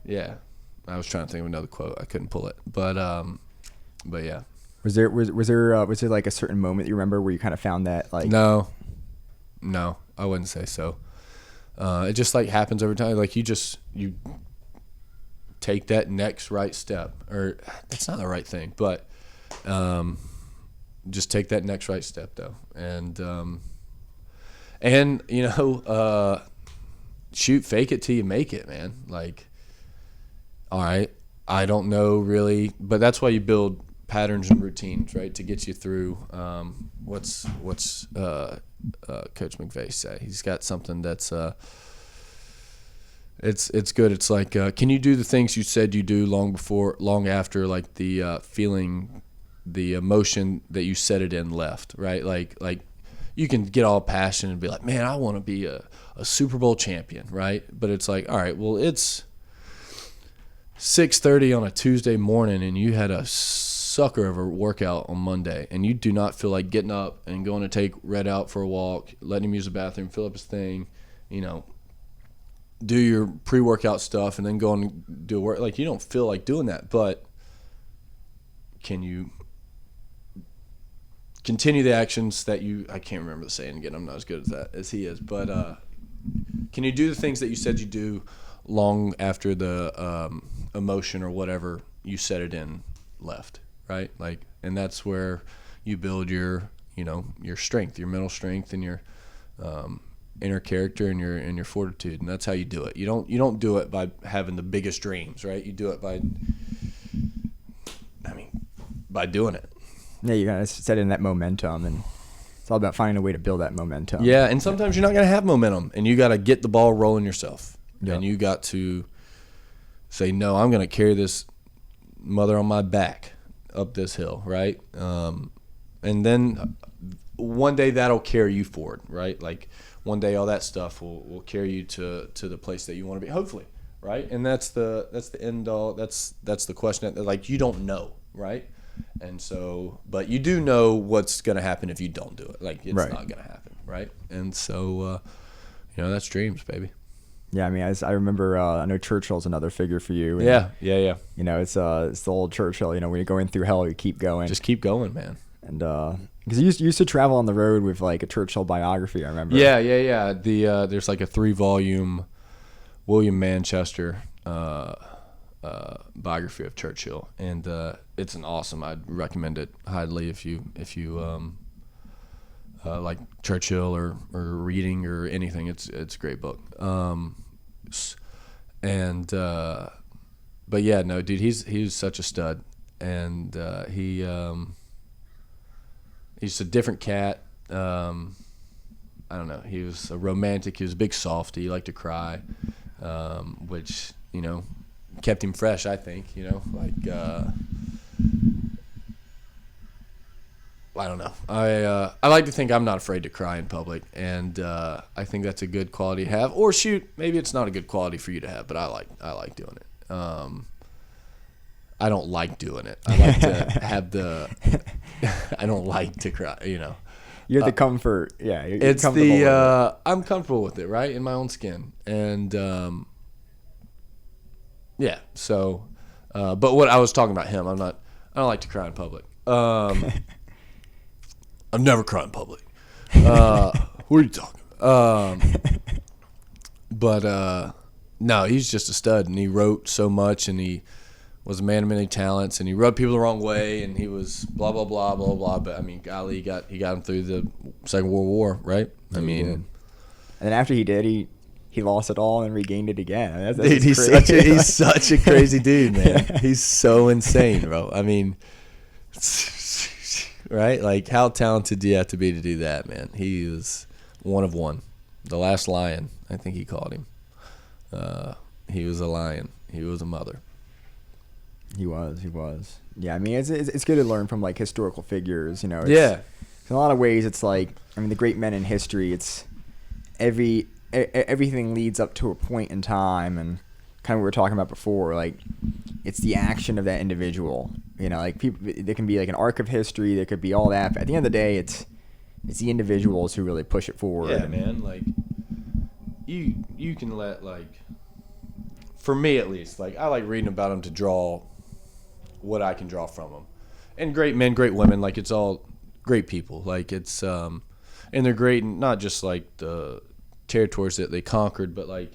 Yeah, I was trying to think of another quote. I couldn't pull it, but yeah. Was there like a certain moment you remember where you kind of found that, like? No, I wouldn't say so. It just like happens every time. Like you take that next right step. Or that's not the right thing, but just take that next right step though. And shoot, fake it till you make it, man. Like, all right, I don't know really, but that's why you build patterns and routines, right, to get you through. What's Coach McVay say? He's got something that's it's good. It's like, can you do the things you said you do long after, like the feeling, the emotion that you set it in left, right? Like you can get all passionate and be like, man, I want to be a Super Bowl champion, right? But it's like, all right, well, it's 6:30 on a Tuesday morning and you had a sucker of a workout on Monday and you do not feel like getting up and going to take Red out for a walk, letting him use the bathroom, fill up his thing, do your pre-workout stuff and then go and do work. Like, you don't feel like doing that, but can you continue the actions that I can't remember the saying again, I'm not as good at that as he is, but can you do the things that you said you do long after the emotion or whatever you set it in left, right? Like, and that's where you build your strength, your mental strength, and your inner character and your fortitude, and that's how you do it. You don't do it by having the biggest dreams, right? You do it by doing it. Yeah, you gotta set in that momentum, and it's all about finding a way to build that momentum. Yeah, and sometimes you're not gonna have momentum, and you gotta get the ball rolling yourself. Yep. And you got to say, no, I'm gonna carry this mother on my back up this hill, right? And then one day that'll carry you forward, right? Like, one day all that stuff will carry you to the place that you want to be, hopefully, right? And that's the end all. That's the question that, like, you don't know, right? And so, but you do know what's going to happen if you don't do it. Like, it's right. not going to happen, right? And so, that's dreams, baby. Yeah, I mean, I remember. I know Churchill's another figure for you. And, yeah. It's the old Churchill. When you're going through hell, you keep going. Just keep going, man. And because you used to travel on the road with like a Churchill biography, I remember. Yeah. There's like a 3-volume William Manchester biography of Churchill, and it's an awesome. I'd recommend it highly if you like Churchill or reading or anything. It's a great book. But yeah, no, dude, he's such a stud, and he's a different cat. I don't know. He was a romantic. He was a big softy. He liked to cry, which kept him fresh. I think I don't know. I like to think I'm not afraid to cry in public, and I think that's a good quality to have. Or shoot, maybe it's not a good quality for you to have, but I like doing it. I don't like doing it. I like to have the. I don't like to cry. You have the comfort. Yeah, it's the. I'm comfortable with it, right, in my own skin, and yeah. So, but what I was talking about him, I don't like to cry in public. I've never cried in public. What are you talking about? But no, he's just a stud, and he wrote so much, and he was a man of many talents, and he rubbed people the wrong way, and he was blah blah blah blah blah. But I mean, golly, he got him through the Second World War, right? I mean, and then after he did, he lost it all and regained it again. Dude, he's such a crazy dude, man. He's so insane, bro. I mean, right? Like, how talented do you have to be to do that, man? He is one of one. The last lion, I think he called him. He was a lion. He was a mother. He was. Yeah, I mean, it's good to learn from, like, historical figures, Yeah. In a lot of ways, it's like, I mean, the great men in history, it's everything leads up to a point in time, and kind of what we were talking about before, like, it's the action of that individual. Like, people, there can be like an arc of history, there could be all that, but at the end of the day, it's the individuals who really push it forward. Yeah, man. Like, you can let, like, for me at least, like, I like reading about them to draw what I can draw from them. And great men, great women, like, it's all great people. Like, it's and they're great, not just like the territories that they conquered, but like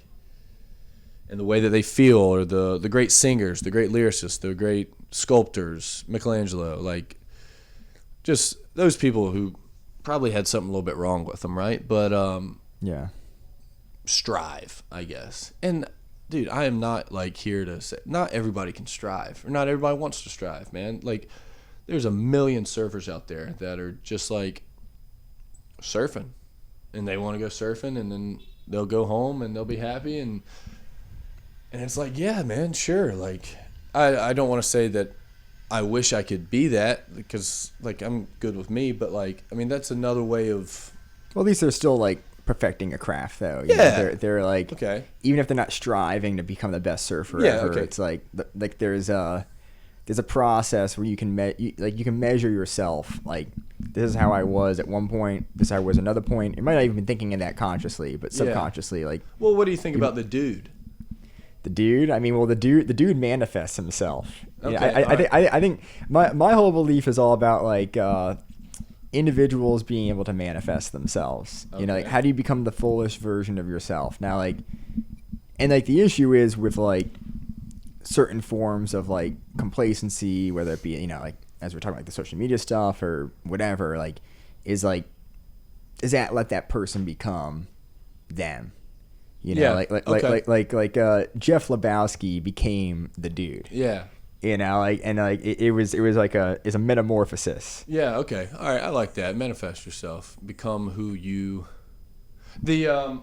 and the way that they feel, or the great singers, the great lyricists, the great sculptors, Michelangelo, like just those people who probably had something a little bit wrong with them, right? But Yeah. strive, I guess. And dude, I am not like here to say not everybody can strive, or not everybody wants to strive, man. Like there's a million surfers out there that are just like surfing, and they want to go surfing, and then they'll go home and they'll be happy, and it's like, yeah, man, sure. Like I don't want to say that I wish I could be that, because like I'm good with me, but like I mean that's another way of. Well, at least they're still like perfecting a craft, though. You Yeah. know, they're like, Okay. even if they're not striving to become the best surfer Yeah, ever, okay. it's like there's a process where you can you can measure yourself. Like, this is how I was at one point. This is how I was another point. You might not even be thinking of that consciously, but subconsciously, like Well, what do you think about the dude? the dude. I mean, well, the dude manifests himself. You know, Okay, I think my whole belief is all about like individuals being able to manifest themselves. You know, like Okay. how do you become the fullest version of yourself? Now, like, and like the issue is with like certain forms of like complacency, whether it be, you know, like as we're talking like the social media stuff or whatever, like is that let that person become them. You know, Yeah, like okay. like Jeff Lebowski became the dude. Yeah. You know, like, and like it was like it's a metamorphosis. Yeah, okay. All right, I like that. Manifest yourself. Become who you. The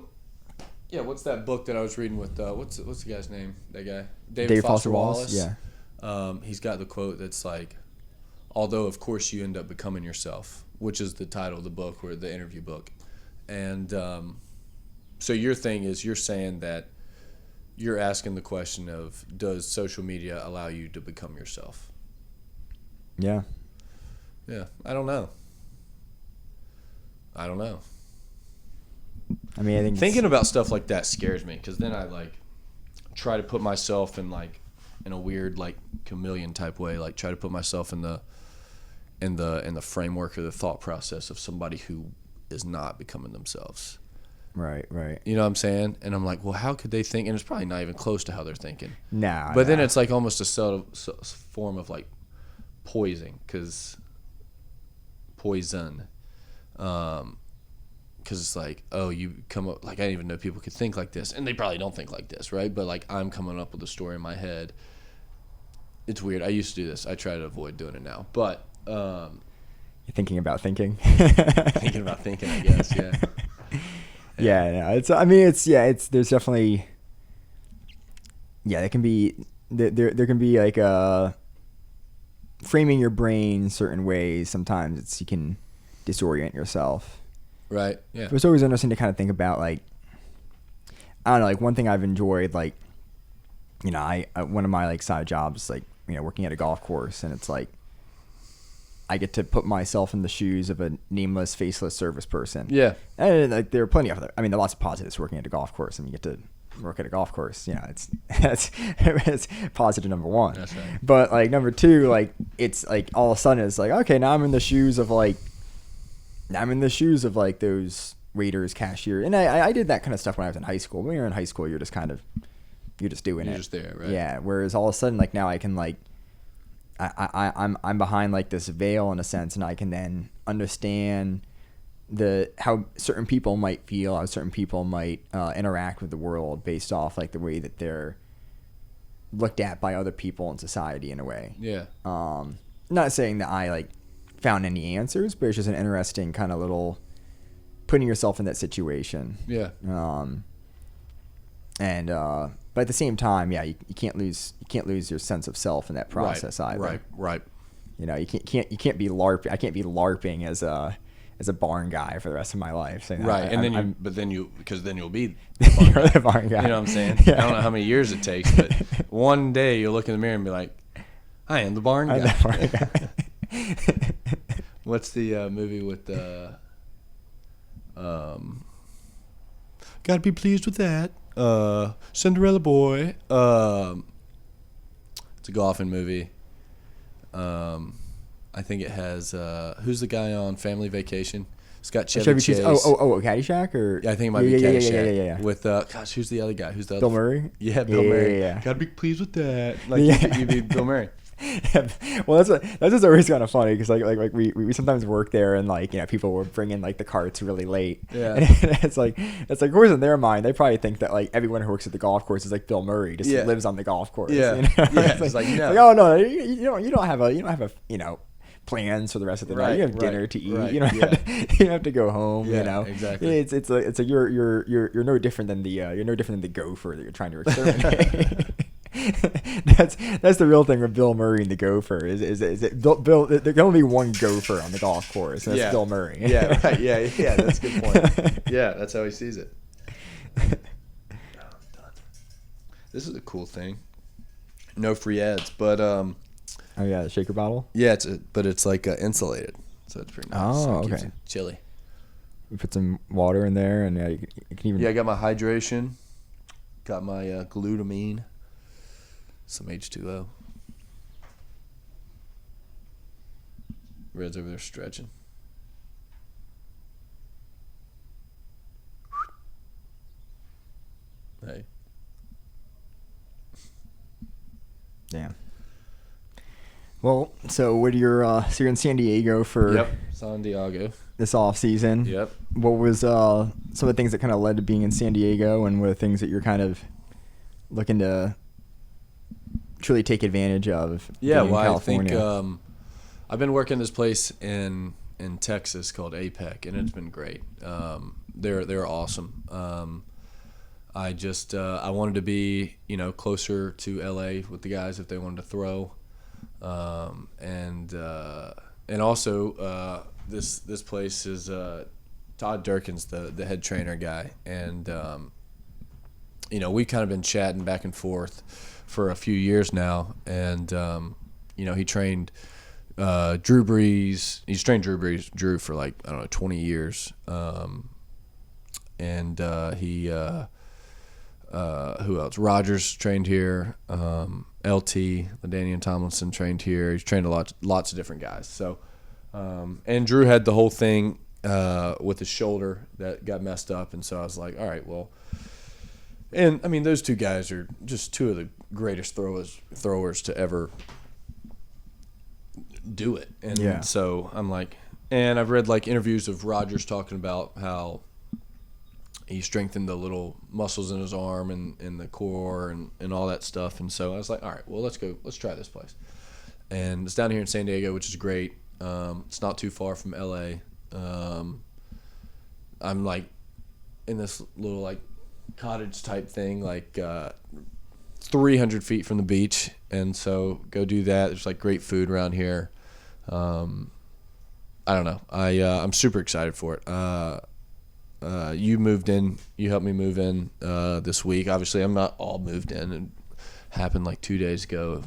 yeah, what's that book that I was reading with what's the guy's name? That guy? David Foster Wallace. Yeah. He's got the quote that's like, although of course you end up becoming yourself, which is the title of the book, or the interview book. And so your thing is, you're saying that you're asking the question of, does social media allow you to become yourself? Yeah. Yeah, I don't know. I I mean, I think Thinking about stuff like that scares me, because then I like try to put myself in like in a weird like chameleon type way, like try to put myself in the framework or the thought process of somebody who is not becoming themselves. right. You know what I'm saying? And I'm like, well, how could they think? And it's probably not even close to how they're thinking. Nah. But then it's like almost a form of like poison, because it's like, oh, you come up, like I didn't even know people could think like this, and they probably don't think like this, right? But like I'm coming up with a story in my head. It's weird. I used to do this. I try to avoid doing it now, but you're thinking about thinking. thinking about thinking, I guess, yeah. Yeah, no, it's. I mean, it's. Yeah, it's. There's definitely. Yeah, there can be. There can be like framing your brain certain ways. Sometimes you can disorient yourself. Right. Yeah. But it's always interesting to kind of think about, like, I don't know, like one thing I've enjoyed, like, you know, I one of my like side jobs, like, you know, working at a golf course, and it's like I get to put myself in the shoes of a nameless, faceless service person. Yeah. And like there are plenty of other, I mean, there are lots of positives working at a golf course, and you get to work at a golf course. You know, it's positive number one. That's right. But like number two, like it's like all of a sudden it's like, okay, now I'm in the shoes of like those waiters, cashier, and I did that kind of stuff when I was in high school. When you're in high school, you're just doing You're it. just there, right? Yeah. Whereas all of a sudden, like now I can like. I'm behind like this veil in a sense, and I can then understand how certain people might feel, how certain people might interact with the world based off like the way that they're looked at by other people in society in a way. Yeah. Not saying that I like found any answers, but it's just an interesting kind of little putting yourself in that situation. Yeah. But at the same time, yeah, you can't lose your sense of self in that process either. Right. You know, you can't be LARPing. I can't be LARPing as a barn guy for the rest of my life. So, Right. I'm, then you'll be you're the barn guy. You know what I'm saying? Yeah. I don't know how many years it takes, but one day you'll look in the mirror and be like, I am the barn guy. I'm the barn guy. What's the movie with gotta be pleased with that. Cinderella Boy. It's a golfing movie. I think it has who's the guy on Family Vacation? It's got Chevy Chevy Chase. Chase. Oh, Caddyshack or Yeah, I think it might be yeah, Caddyshack. yeah. With gosh, who's the other guy? Who's the Bill other? Murray. Yeah, Bill Murray. Yeah. Gotta be pleased with that. Like Yeah. you be Bill Murray. Well, that's just always kind of funny because like we sometimes work there and like people will bring in like the carts really late. Yeah. And it's like of course in their mind they probably think that like everyone who works at the golf course is like Bill Murray, just lives on the golf course. Yeah. You know? Yeah. It's like, no. like, oh no, you don't have a plans for the rest of the night. You have Right, dinner to eat. right, You don't have to go home. Yeah, exactly. It's like you're no different than the gopher that you're trying to exterminate. That's the real thing with Bill Murray and the gopher is Bill there can only be one gopher on the golf course, and that's Bill Murray. Yeah, right. Yeah, that's a good point. Yeah, that's how he sees it. Oh, I'm done. This is a cool thing. No free ads, but Oh yeah, the shaker bottle. yeah, it's like insulated, so it's pretty nice. Oh, So it keeps okay. it chilly. You put some water in there, and you can even. Yeah, I got my hydration, got my glutamine, some H2O. Red's over there stretching. Hey. Damn. Well, so what are so you're in San Diego for San Diego. this off season. Yep. What was some of the things that kind of led to being in San Diego, and what are the things that you're kind of looking to truly take advantage of? Yeah, being in well, I California? think I've been working this place in Texas called APEC, and it's been great. They're awesome. I just I wanted to be closer to LA with the guys if they wanted to throw, and also this place is Todd Durkin's the head trainer guy, and we've kind of been chatting back and forth for a few years now, and he trained Drew Brees. He's trained Drew for like 20 years, and he who else? Rogers trained here. LT, LaDainian Tomlinson trained here. He's trained lots of different guys. So, and Drew had the whole thing with his shoulder that got messed up, and so I was like, all right, well. And I mean, those two guys are just two of the greatest throwers to ever do it. And so I'm like, and I've read like interviews of Rogers talking about how he strengthened the little muscles in his arm and the core and all that stuff. And so I was like, all right, well, let's try this place. And it's down here in San Diego, which is great. It's not too far from LA. I'm like in this little like cottage type thing, like 300 feet from the beach, and so go do that. There's like great food around here. I don't know. I'm super excited for it. You moved in. You helped me move in this week. Obviously, I'm not all moved in. It happened like 2 days ago.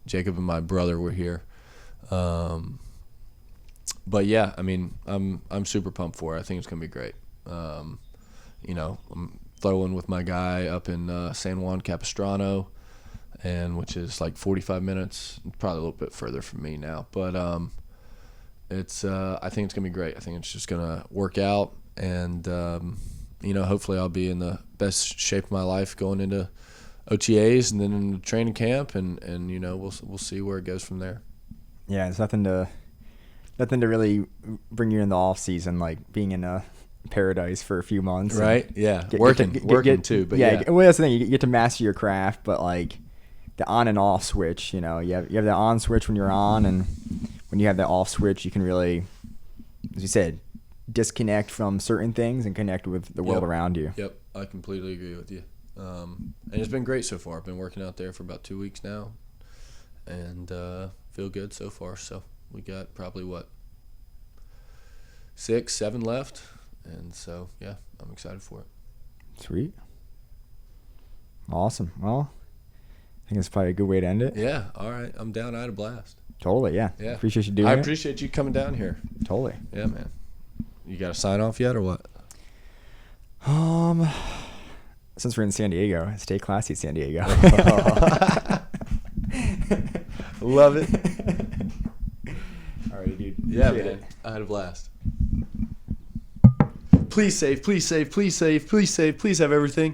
Jacob and my brother were here. But yeah, I mean, I'm super pumped for it. I think it's gonna be great. I'm throwing with my guy up in San Juan Capistrano, and which is like 45 minutes, probably a little bit further from me now. But it's I think it's gonna be great. I think it's just gonna work out, and hopefully I'll be in the best shape of my life going into OTAs and then into training camp, and we'll see where it goes from there. Yeah, it's nothing to really bring you in the off season, like being in a paradise for a few months, right? Yeah, working too. But yeah, well, that's the thing. You get to master your craft, but like the on and off switch, you have the on switch when you're on, and when you have the off switch, you can really, as you said, disconnect from certain things and connect with the world around you. Yep, I completely agree with you. And it's been great so far. I've been working out there for about 2 weeks now, and feel good so far. So we got probably 6, 7 left. And so, yeah, I'm excited for it. Sweet. Awesome. Well, I think it's probably a good way to end it. Yeah. All right. I'm down. I had a blast. Totally. Yeah. Yeah. Appreciate you doing it. I appreciate you coming down here. Totally. Yeah, man. You got to sign off yet or what? Since we're in San Diego, stay classy, San Diego. Love it. All right, dude. Yeah, Appreciate man. it. I had a blast. please save, please save, please save, please save, please have everything.